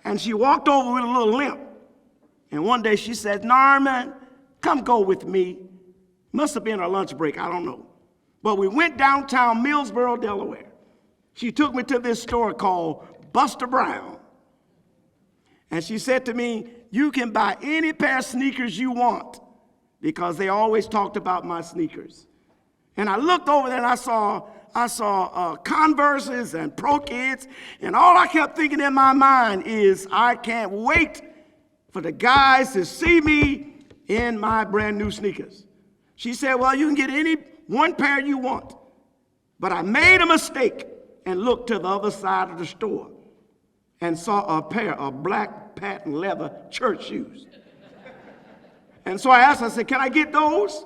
and she walked over with a little limp. And one day she said, "Norman, come go with me." Must have been her lunch break, I don't know. But we went downtown Millsboro, Delaware. She took me to this store called Buster Brown. And she said to me, "You can buy any pair of sneakers you want," because they always talked about my sneakers. And I looked over there and I saw Converses and Pro Kids, and all I kept thinking in my mind is, I can't wait for the guys to see me in my brand new sneakers. She said, "Well, you can get any one pair you want." But I made a mistake and looked to the other side of the store and saw a pair of black patent leather church shoes. And so I asked her, I said, "Can I get those?"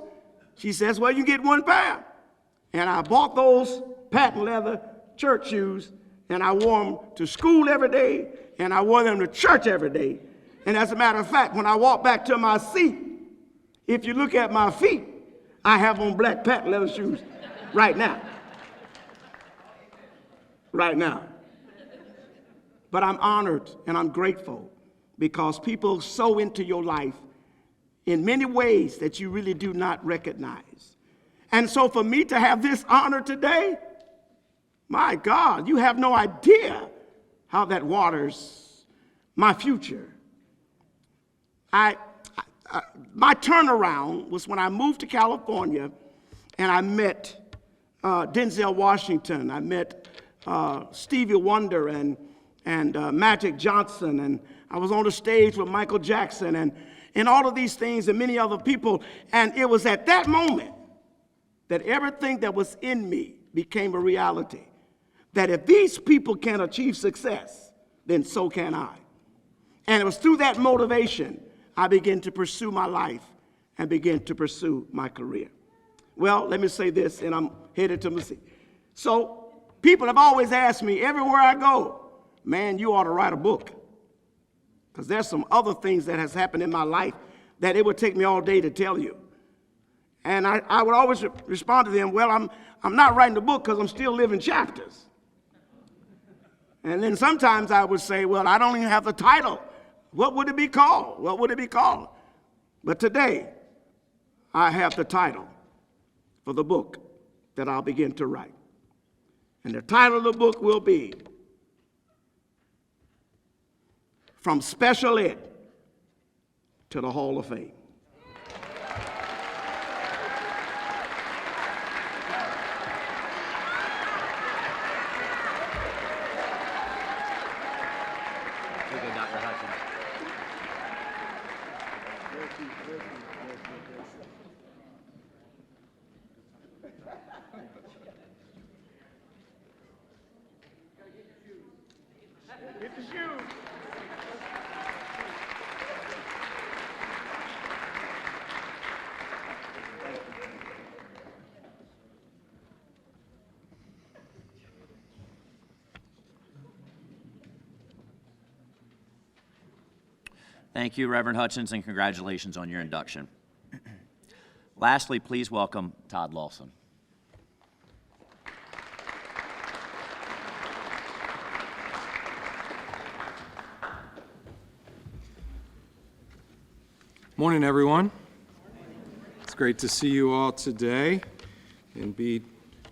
She says, "Well, you get one pair." And I bought those patent leather church shoes, and I wore them to school every day, and I wore them to church every day. And as a matter of fact, when I walked back to my seat, if you look at my feet, I have on black patent leather shoes right now. Right now. But I'm honored and I'm grateful because people sow into your life in many ways that you really do not recognize. And so for me to have this honor today, my God, you have no idea how that waters my future. My turnaround was when I moved to California and I met Denzel Washington. I met Stevie Wonder and Magic Johnson, and I was on the stage with Michael Jackson and all of these things and many other people. And it was at that moment that everything that was in me became a reality. That if these people can achieve success, then so can I. And it was through that motivation I began to pursue my life and began to pursue my career. Well, let me say this, and I'm headed to my seat. So people have always asked me everywhere I go, "Man, you ought to write a book." Because there's some other things that has happened in my life that it would take me all day to tell you. And I would always respond to them, "Well, I'm not writing the book because I'm still living chapters." And then sometimes I would say, "Well, I don't even have the title. What would it be called? What would it be called?" But today, I have the title for the book that I'll begin to write. And the title of the book will be From Special Ed to the Hall of Fame. Get the shoes. Thank you, Reverend Hutchins, and congratulations on your induction. Lastly, please welcome Todd Lawson. Morning, everyone. It's great to see you all today and be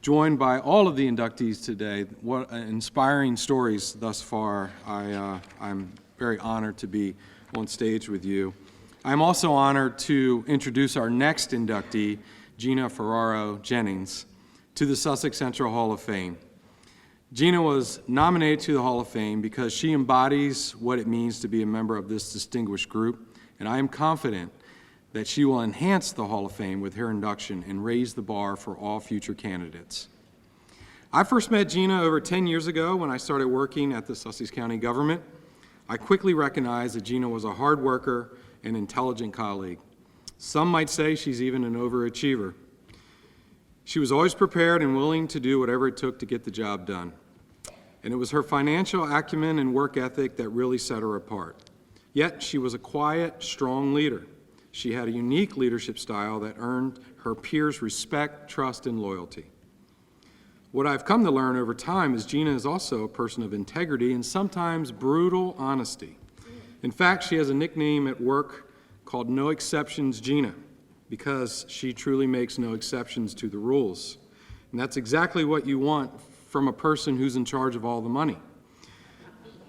joined by all of the inductees today. What inspiring stories thus far. I'm very honored to be on stage with you. I'm also honored to introduce our next inductee, Gina Ferraro Jennings, to the Sussex Central Hall of Fame. Gina was nominated to the Hall of Fame because she embodies what it means to be a member of this distinguished group, and I am confident that she will enhance the Hall of Fame with her induction and raise the bar for all future candidates. I first met Gina over 10 years ago when I started working at the Sussex County government. I quickly recognized that Gina was a hard worker and intelligent colleague. Some might say she's even an overachiever. She was always prepared and willing to do whatever it took to get the job done. And it was her financial acumen and work ethic that really set her apart. Yet she was a quiet, strong leader. She had a unique leadership style that earned her peers respect, trust, and loyalty. What I've come to learn over time is Gina is also a person of integrity and sometimes brutal honesty. In fact, she has a nickname at work called No Exceptions Gina, because she truly makes no exceptions to the rules. And that's exactly what you want from a person who's in charge of all the money.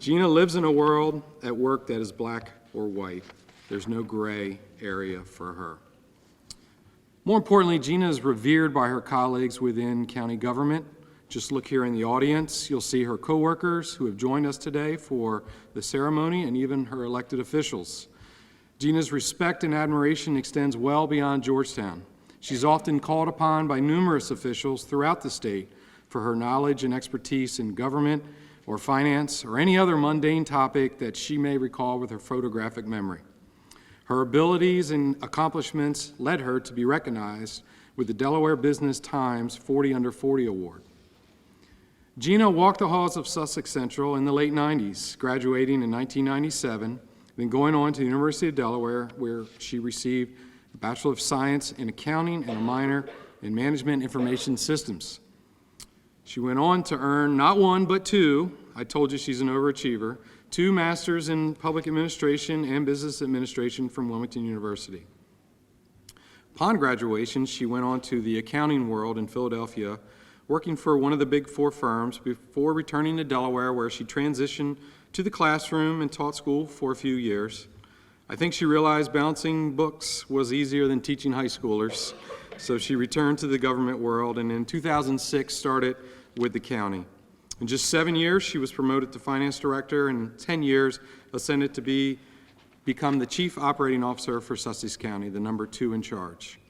Gina lives in a world at work that is black or white. There's no gray area for her. More importantly, Gina is revered by her colleagues within county government. Just look here in the audience. You'll see her coworkers who have joined us today for the ceremony, and even her elected officials. Gina's respect and admiration extends well beyond Georgetown. She's often called upon by numerous officials throughout the state for her knowledge and expertise in government or finance or any other mundane topic that she may recall with her photographic memory. Her abilities and accomplishments led her to be recognized with the Delaware Business Times 40 Under 40 Award. Gina walked the halls of Sussex Central in the late 90s, graduating in 1997, then going on to the University of Delaware, where she received a Bachelor of Science in Accounting and a minor in Management Information Systems. She went on to earn not one, but two, I told you she's an overachiever, 2 Masters in Public Administration and Business Administration from Wilmington University. Upon graduation, she went on to the accounting world in Philadelphia, working for one of the big 4 firms before returning to Delaware, where she transitioned to the classroom and taught school for a few years. I think she realized balancing books was easier than teaching high schoolers, so she returned to the government world, and in 2006 started with the county. In just 7 years, she was promoted to finance director, and in 10 years ascended to become the chief operating officer for Sussex County, the number 2 in charge.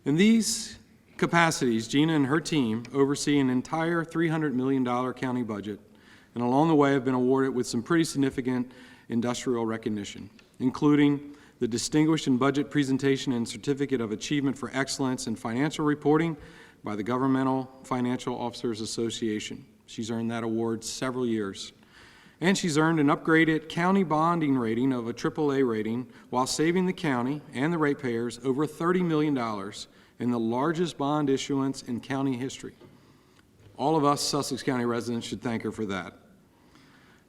In these capacities, Gina and her team oversee an entire $300 million county budget, and along the way have been awarded with some pretty significant industrial recognition, including the Distinguished in Budget Presentation and Certificate of Achievement for Excellence in Financial Reporting by the Governmental Financial Officers Association. She's earned that award several years. And she's earned an upgraded county bonding rating of a AAA rating while saving the county and the ratepayers over $30 million in the largest bond issuance in county history. All of us Sussex County residents should thank her for that.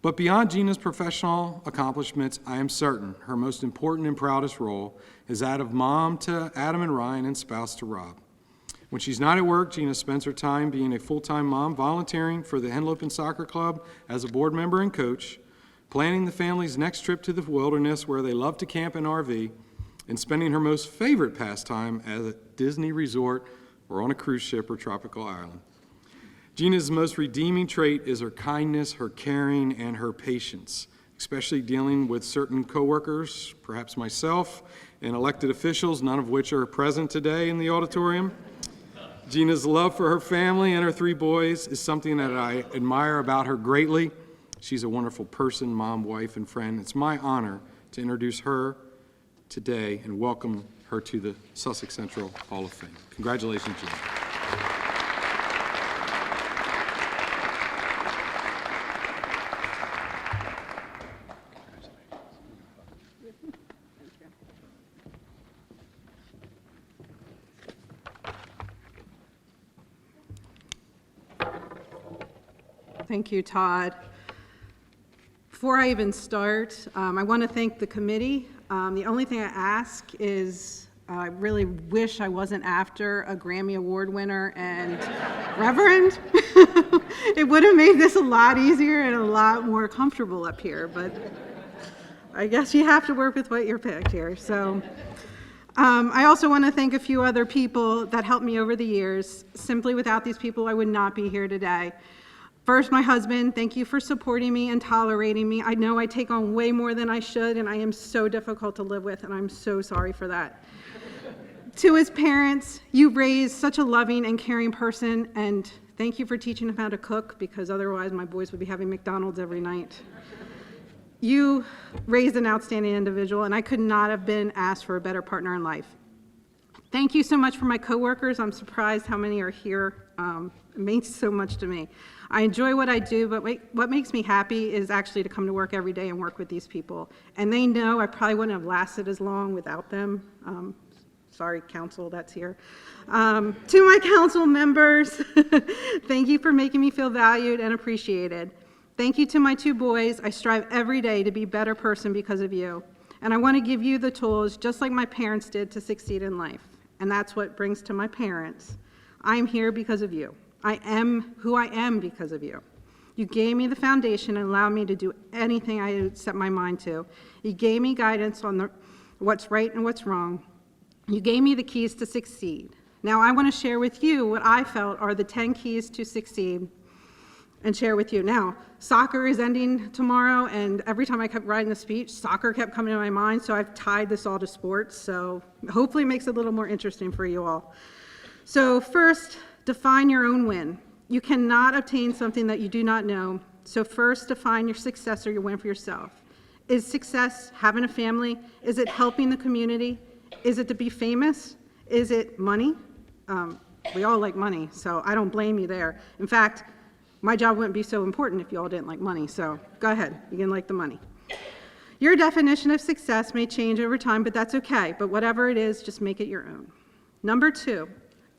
But beyond Gina's professional accomplishments, I am certain her most important and proudest role is that of mom to Adam and Ryan and spouse to Rob. When she's not at work, Gina spends her time being a full-time mom, volunteering for the Henlopen Soccer Club as a board member and coach, planning the family's next trip to the wilderness where they love to camp and RV, and spending her most favorite pastime at a Disney resort or on a cruise ship or tropical island. Gina's most redeeming trait is her kindness, her caring, and her patience, especially dealing with certain coworkers, perhaps myself, and elected officials, none of which are present today in the auditorium. Gina's love for her family and her 3 boys is something that I admire about her greatly. She's a wonderful person, mom, wife, and friend. It's my honor to introduce her today and welcome her to the Sussex Central Hall of Fame. Congratulations, Gina. Thank you, Todd. Before I even start, I want to thank the committee. The only thing I ask is I really wish I wasn't after a Grammy Award winner and Reverend. It would have made this a lot easier and a lot more comfortable up here, but I guess you have to work with what you're picked here. So I also want to thank a few other people that helped me over the years. Simply without these people, I would not be here today. First, my husband, thank you for supporting me and tolerating me. I know I take on way more than I should, and I am so difficult to live with, and I'm so sorry for that. To his parents, you raised such a loving and caring person, and thank you for teaching him how to cook, because otherwise my boys would be having McDonald's every night. You raised an outstanding individual, and I could not have been asked for a better partner in life. Thank you so much for my coworkers. I'm surprised how many are here. It means so much to me. I enjoy what I do, but what makes me happy is actually to come to work every day and work with these people. And they know I probably wouldn't have lasted as long without them. Sorry, council that's here. To my council members, thank you for making me feel valued and appreciated. Thank you to my 2 boys. I strive every day to be a better person because of you. And I want to give you the tools, just like my parents did, to succeed in life. And that's what brings to my parents. I'm here because of you. I am who I am because of you. You gave me the foundation and allowed me to do anything I set my mind to. You gave me guidance on what's right and what's wrong. You gave me the keys to succeed. Now I want to share with you what I felt are the 10 keys to succeed and share with you. Now, soccer is ending tomorrow, and every time I kept writing the speech, soccer kept coming to my mind, so I've tied this all to sports, so hopefully it makes it a little more interesting for you all. So first, define your own win. You cannot obtain something that you do not know, so first define your success or your win for yourself. Is success having a family? Is it helping the community? Is it to be famous? Is it money? We all like money, so I don't blame you there. In fact, my job wouldn't be so important if you all didn't like money, so go ahead, you can like the money. Your definition of success may change over time, but that's okay. But whatever it is, just make it your own. Number 2,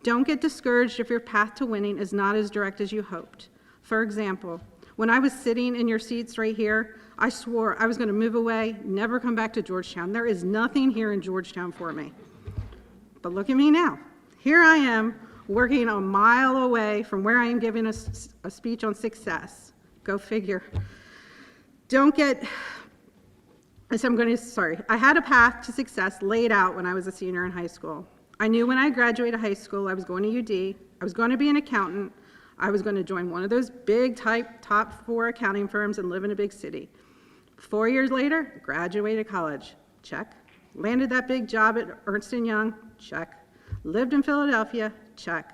don't get discouraged if your path to winning is not as direct as you hoped. For example, when I was sitting in your seats right here, I swore I was going to move away, never come back to Georgetown. There is nothing here in Georgetown for me. But look at me now. Here I am, working a mile away from where I am giving a speech on success. Go figure. I had a path to success laid out when I was a senior in high school. I knew when I graduated high school I was going to UD, I was going to be an accountant, I was going to join one of those big top 4 accounting firms and live in a big city. 4 years later, graduated college, check. Landed that big job at Ernst & Young, check. Lived in Philadelphia, check.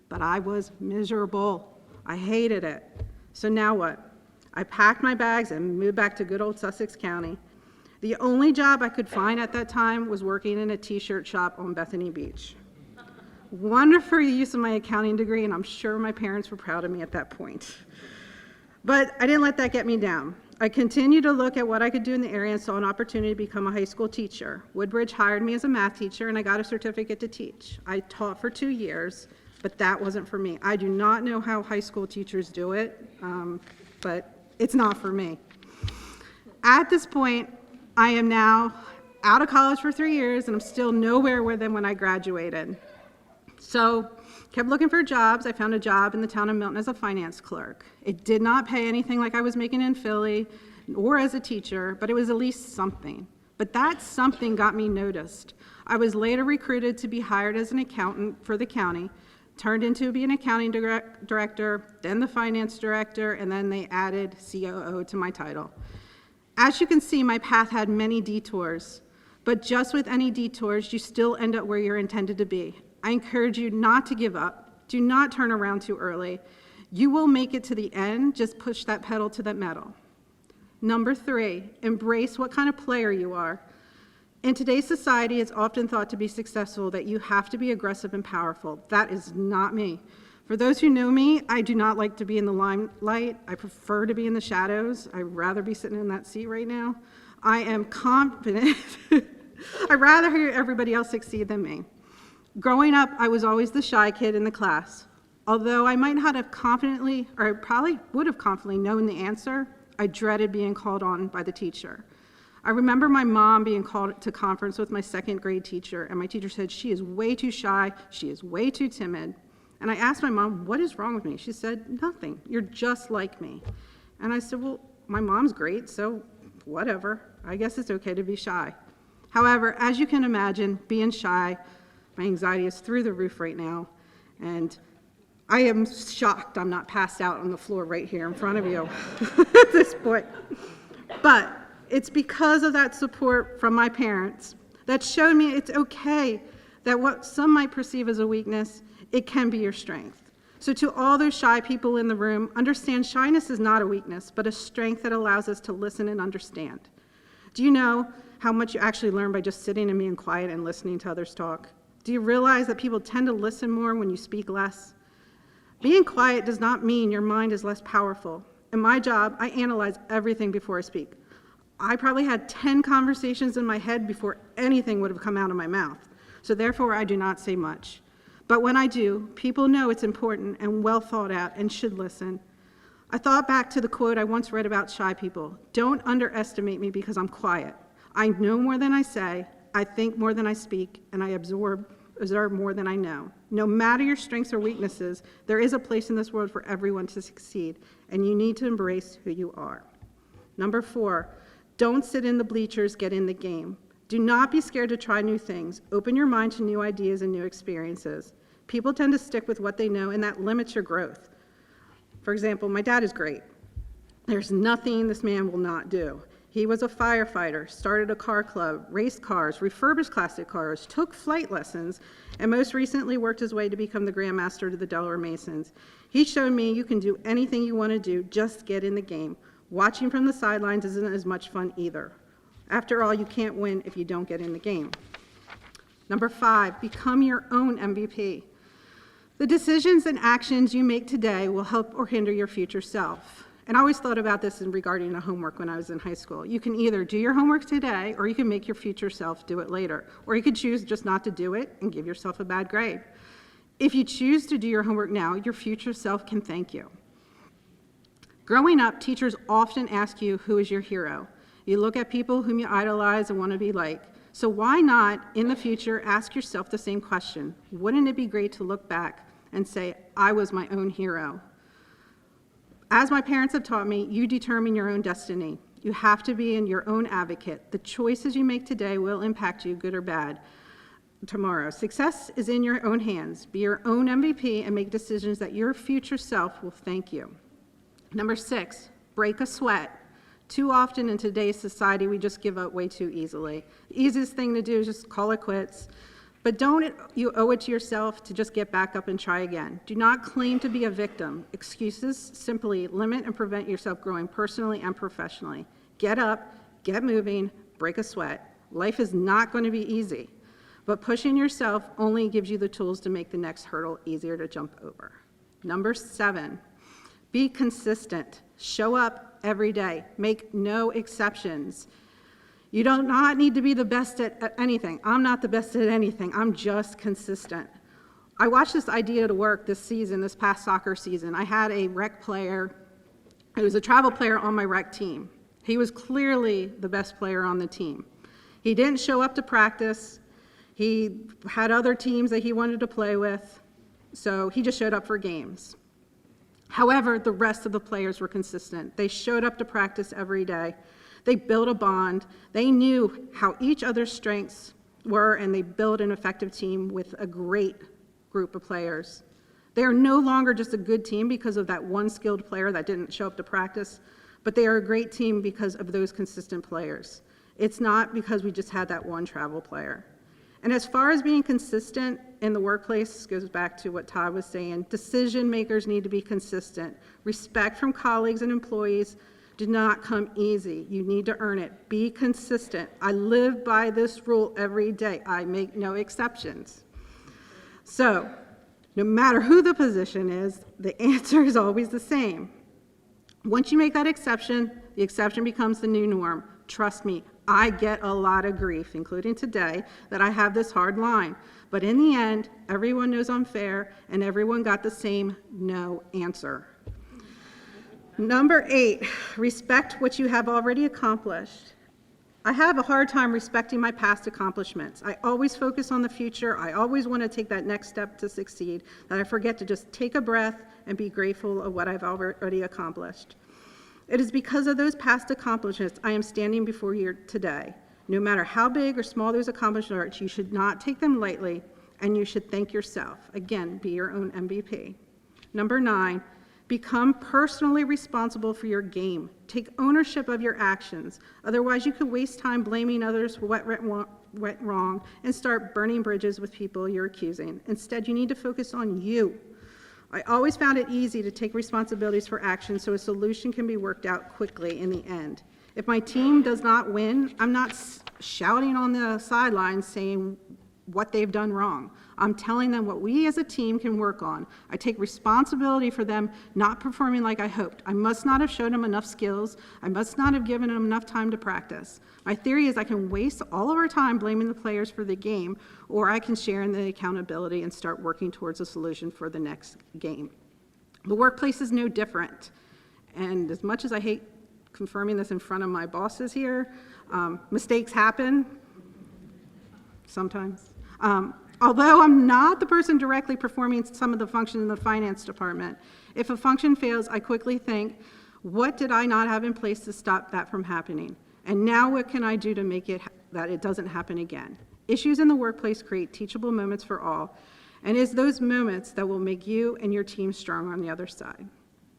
But I was miserable. I hated it. So now what? I packed my bags and moved back to good old Sussex County. The only job I could find at that time was working in a t-shirt shop on Bethany Beach. Wonderful use of my accounting degree, and I'm sure my parents were proud of me at that point. But I didn't let that get me down. I continued to look at what I could do in the area and saw an opportunity to become a high school teacher. Woodbridge hired me as a math teacher, and I got a certificate to teach. I taught for 2 years, but that wasn't for me. I do not know how high school teachers do it, but it's not for me. At this point, I am now out of college for 3 years, and I'm still nowhere with them when I graduated. So, kept looking for jobs. I found a job in the town of Milton as a finance clerk. It did not pay anything like I was making in Philly or as a teacher, but it was at least something. But that something got me noticed. I was later recruited to be hired as an accountant for the county, turned into be an accounting director, then the finance director, and then they added COO to my title. As you can see, my path had many detours, but just with any detours, you still end up where you're intended to be. I encourage you not to give up. Do not turn around too early. You will make it to the end. Just push that pedal to the metal. Number 3, embrace what kind of player you are. In today's society, it's often thought to be successful that you have to be aggressive and powerful. That is not me. For those who know me, I do not like to be in the limelight. I prefer to be in the shadows. I'd rather be sitting in that seat right now. I am confident. I'd rather hear everybody else succeed than me. Growing up, I was always the shy kid in the class. Although I might not have confidently, or I probably would have confidently known the answer, I dreaded being called on by the teacher. I remember my mom being called to conference with my 2nd grade teacher, and my teacher said, "She is way too shy, she is way too timid." And I asked my mom, "What is wrong with me?" She said, "Nothing, you're just like me." And I said, "Well, my mom's great, so whatever. I guess it's okay to be shy." However, as you can imagine, being shy, my anxiety is through the roof right now, and I am shocked I'm not passed out on the floor right here in front of you at this point. But it's because of that support from my parents that showed me it's okay that what some might perceive as a weakness, it can be your strength. So to all those shy people in the room, understand shyness is not a weakness, but a strength that allows us to listen and understand. Do you know how much you actually learn by just sitting and being quiet and listening to others talk? Do you realize that people tend to listen more when you speak less? Being quiet does not mean your mind is less powerful. In my job, I analyze everything before I speak. I probably had 10 conversations in my head before anything would have come out of my mouth. So therefore, I do not say much. But when I do, people know it's important and well thought out and should listen. I thought back to the quote I once read about shy people. Don't underestimate me because I'm quiet. I know more than I say, I think more than I speak, and I observe more than I know. No matter your strengths or weaknesses, there is a place in this world for everyone to succeed, and you need to embrace who you are. Number 4, don't sit in the bleachers, get in the game. Do not be scared to try new things. Open your mind to new ideas and new experiences. People tend to stick with what they know, and that limits your growth. For example, my dad is great. There's nothing this man will not do. He was a firefighter, started a car club, raced cars, refurbished classic cars, took flight lessons, and most recently worked his way to become the Grand Master to the Delaware Masons. He showed me you can do anything you want to do, just get in the game. Watching from the sidelines isn't as much fun either. After all, you can't win if you don't get in the game. Number 5, become your own MVP. The decisions and actions you make today will help or hinder your future self. And I always thought about this in regarding to homework when I was in high school. You can either do your homework today, or you can make your future self do it later. Or you could choose just not to do it and give yourself a bad grade. If you choose to do your homework now, your future self can thank you. Growing up, teachers often ask you, who is your hero? You look at people whom you idolize and want to be like. So why not, in the future, ask yourself the same question? Wouldn't it be great to look back and say, I was my own hero? As my parents have taught me, you determine your own destiny. You have to be your own advocate. The choices you make today will impact you, good or bad, tomorrow. Success is in your own hands. Be your own MVP and make decisions that your future self will thank you. Number 6, break a sweat. Too often in today's society, we just give up way too easily. The easiest thing to do is just call it quits. But don't you owe it to yourself to just get back up and try again. Do not claim to be a victim. Excuses simply limit and prevent yourself growing personally and professionally. Get up, get moving, break a sweat. Life is not going to be easy, but pushing yourself only gives you the tools to make the next hurdle easier to jump over. Number 7, be consistent. Show up every day. Make no exceptions. You do not need to be the best at anything. I'm not the best at anything. I'm just consistent. I watched this idea to work this season, this past soccer season. I had a rec player, he was a travel player on my rec team. He was clearly the best player on the team. He didn't show up to practice. He had other teams that he wanted to play with, so he just showed up for games. However, the rest of the players were consistent. They showed up to practice every day. They built a bond. They knew how each other's strengths were, and they built an effective team with a great group of players. They are no longer just a good team because of that one skilled player that didn't show up to practice, but they are a great team because of those consistent players. It's not because we just had that one travel player. And as far as being consistent in the workplace, goes back to what Todd was saying, decision makers need to be consistent. Respect from colleagues and employees did not come easy. You need to earn it. Be consistent. I live by this rule every day. I make no exceptions. So, no matter who the position is, the answer is always the same. Once you make that exception, the exception becomes the new norm. Trust me, I get a lot of grief, including today, that I have this hard line. But in the end, everyone knows I'm fair, and everyone got the same no answer. Number 8, respect what you have already accomplished. I have a hard time respecting my past accomplishments. I always focus on the future. I always want to take that next step to succeed, that I forget to just take a breath and be grateful of what I've already accomplished. It is because of those past accomplishments I am standing before you today. No matter how big or small those accomplishments are, you should not take them lightly, and you should thank yourself. Again, be your own MVP. Number 9, become personally responsible for your game. Take ownership of your actions. Otherwise, you could waste time blaming others for what went wrong and start burning bridges with people you're accusing. Instead, you need to focus on you. I always found it easy to take responsibilities for action so a solution can be worked out quickly in the end. If my team does not win, I'm not shouting on the sidelines saying what they've done wrong. I'm telling them what we as a team can work on. I take responsibility for them not performing like I hoped. I must not have shown them enough skills. I must not have given them enough time to practice. My theory is I can waste all of our time blaming the players for the game, or I can share in the accountability and start working towards a solution for the next game. The workplace is no different. And as much as I hate confirming this in front of my bosses here, mistakes happen sometimes. Although I'm not the person directly performing some of the functions in the finance department, if a function fails, I quickly think, what did I not have in place to stop that from happening? And now what can I do to make it that it doesn't happen again? Issues in the workplace create teachable moments for all, and it's those moments that will make you and your team strong on the other side.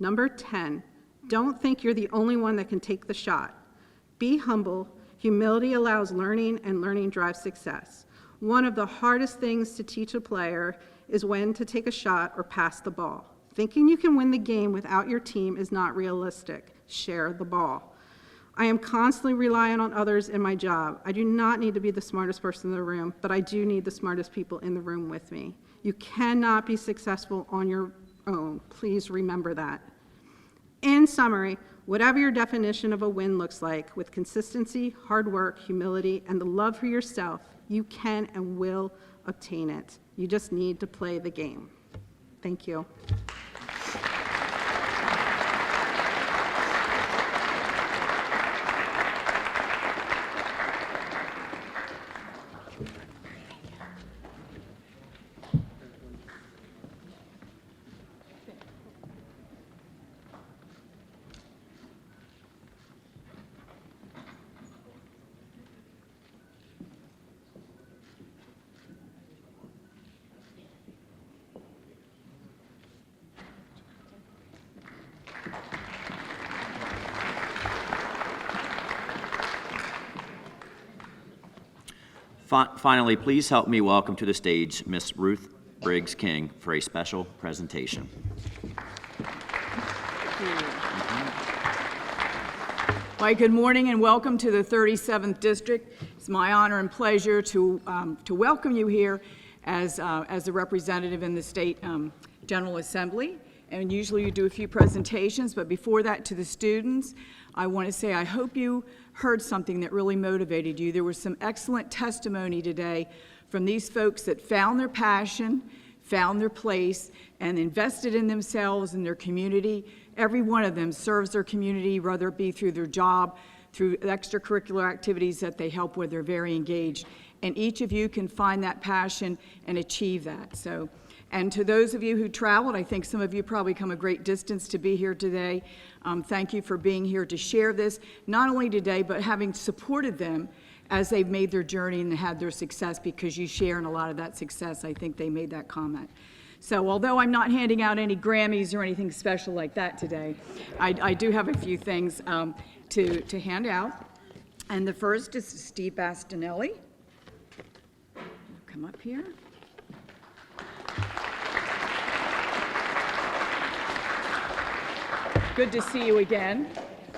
Number 10, don't think you're the only one that can take the shot. Be humble. Humility allows learning, and learning drives success. One of the hardest things to teach a player is when to take a shot or pass the ball. Thinking you can win the game without your team is not realistic. Share the ball. I am constantly relying on others in my job. I do not need to be the smartest person in the room, but I do need the smartest people in the room with me. You cannot be successful on your own. Please remember that. In summary, whatever your definition of a win looks like, with consistency, hard work, humility, and the love for yourself, you can and will obtain it. You just need to play the game. Thank you. Finally, please help me welcome to the stage Miss Ruth Briggs King for a special presentation. Why, good morning and welcome to the 37th District. It's my honor and pleasure to welcome you here as a representative in the State General Assembly. And usually you do a few presentations, but before that, to the students, I want to say I hope you heard something that really motivated you. There was some excellent testimony today from these folks that found their passion, found their place, and invested in themselves and their community. Every one of them serves their community, whether it be through their job, through extracurricular activities that they help with. They're very engaged. And each of you can find that passion and achieve that. So, and to those of you who traveled, I think some of you probably come a great distance to be here today. Thank you for being here to share this, not only today, but having supported them as they've made their journey and had their success, because you share in a lot of that success. I think they made that comment. So although I'm not handing out any Grammys or anything special like that today, I do have a few things to hand out. And the first is Steve Bastinelli. Come up here. Good to see you again.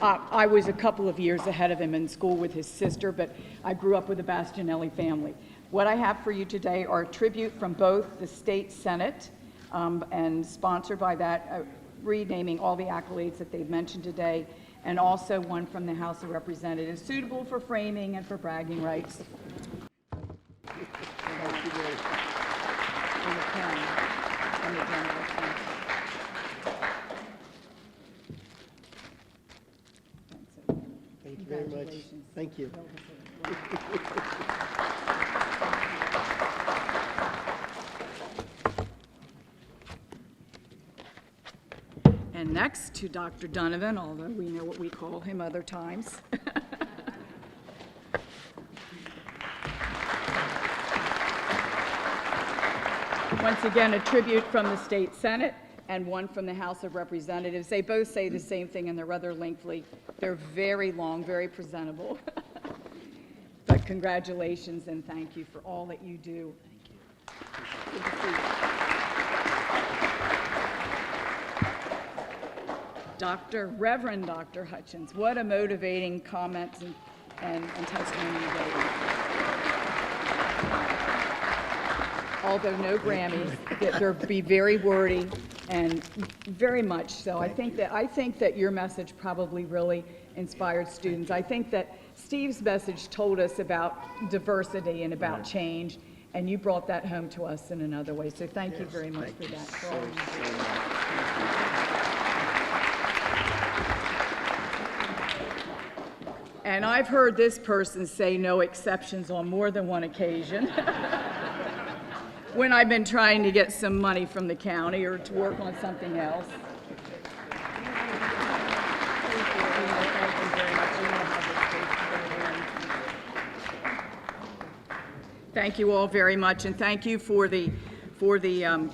I was a couple of years ahead of him in school with his sister, but I grew up with the Bastinelli family. What I have for you today are a tribute from both the State Senate and sponsored by that, renaming all the accolades that they've mentioned today, and also one from the House of Representatives, suitable for framing and for bragging rights. Thank you very much. Thank you. And next to Dr. Donovan, although we know what we call him other times. Once again, a tribute from the State Senate and one from the House of Representatives. They both say the same thing, and they're rather lengthy. They're very long, very presentable. But congratulations and thank you for all that you do. Thank you. Good to see you. Reverend Dr. Hutchins. What a motivating comment and testimony you gave. Although no Grammys, they'll be very wordy and very much so. I think that your message probably really inspired students. I think that Steve's message told us about diversity and about change, and you brought that home to us in another way. So thank you very much for that. For all you do. And I've heard this person say no exceptions on more than one occasion. When I've been trying to get some money from the county or to work on something else. Thank you all very much, and thank you for the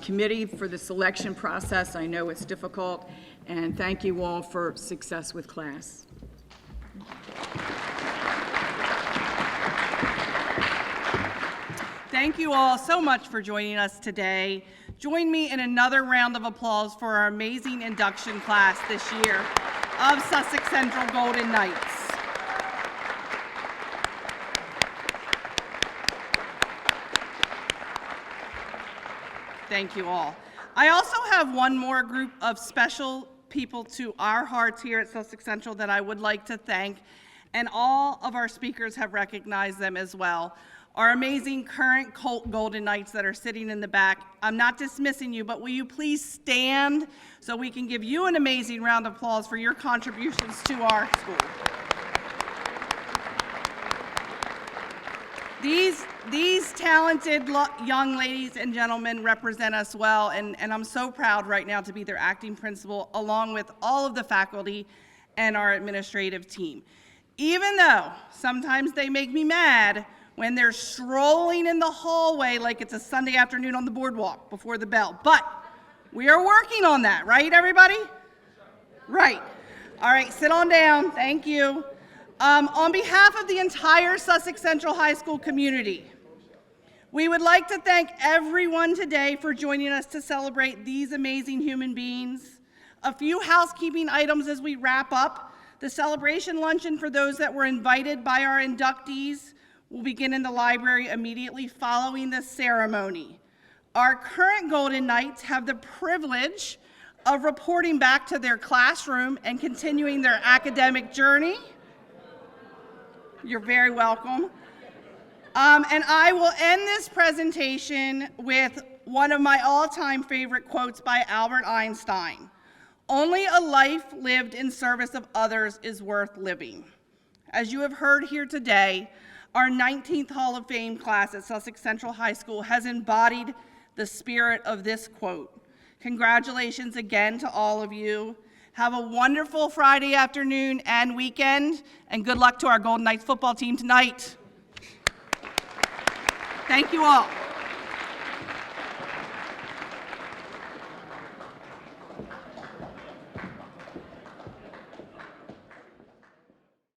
committee for the selection process. I know it's difficult, and thank you all for success with class. Thank you all so much for joining us today. Join me in another round of applause for our amazing induction class this year of Sussex Central Golden Knights. Thank you all. I also have one more group of special people to our hearts here at Sussex Central that I would like to thank, and all of our speakers have recognized them as well. Our amazing current Colt Golden Knights that are sitting in the back. I'm not dismissing you, but will you please stand so we can give you an amazing round of applause for your contributions to our school. These talented young ladies and gentlemen represent us well, and I'm so proud right now to be their acting principal, along with all of the faculty and our administrative team. Even though sometimes they make me mad when they're strolling in the hallway like it's a Sunday afternoon on the boardwalk before the bell. But we are working on that, right, everybody? Right. All right, sit on down. Thank you. On behalf of the entire Sussex Central High School community, we would like to thank everyone today for joining us to celebrate these amazing human beings. A few housekeeping items as we wrap up. The celebration luncheon for those that were invited by our inductees will begin in the library immediately following the ceremony. Our current Golden Knights have the privilege of reporting back to their classroom and continuing their academic journey. You're very welcome. And I will end this presentation with one of my all-time favorite quotes by Albert Einstein. "Only a life lived in service of others is worth living." As you have heard here today, our 19th Hall of Fame class at Sussex Central High School has embodied the spirit of this quote. Congratulations again to all of you. Have a wonderful Friday afternoon and weekend, and good luck to our Golden Knights football team tonight. Thank you all.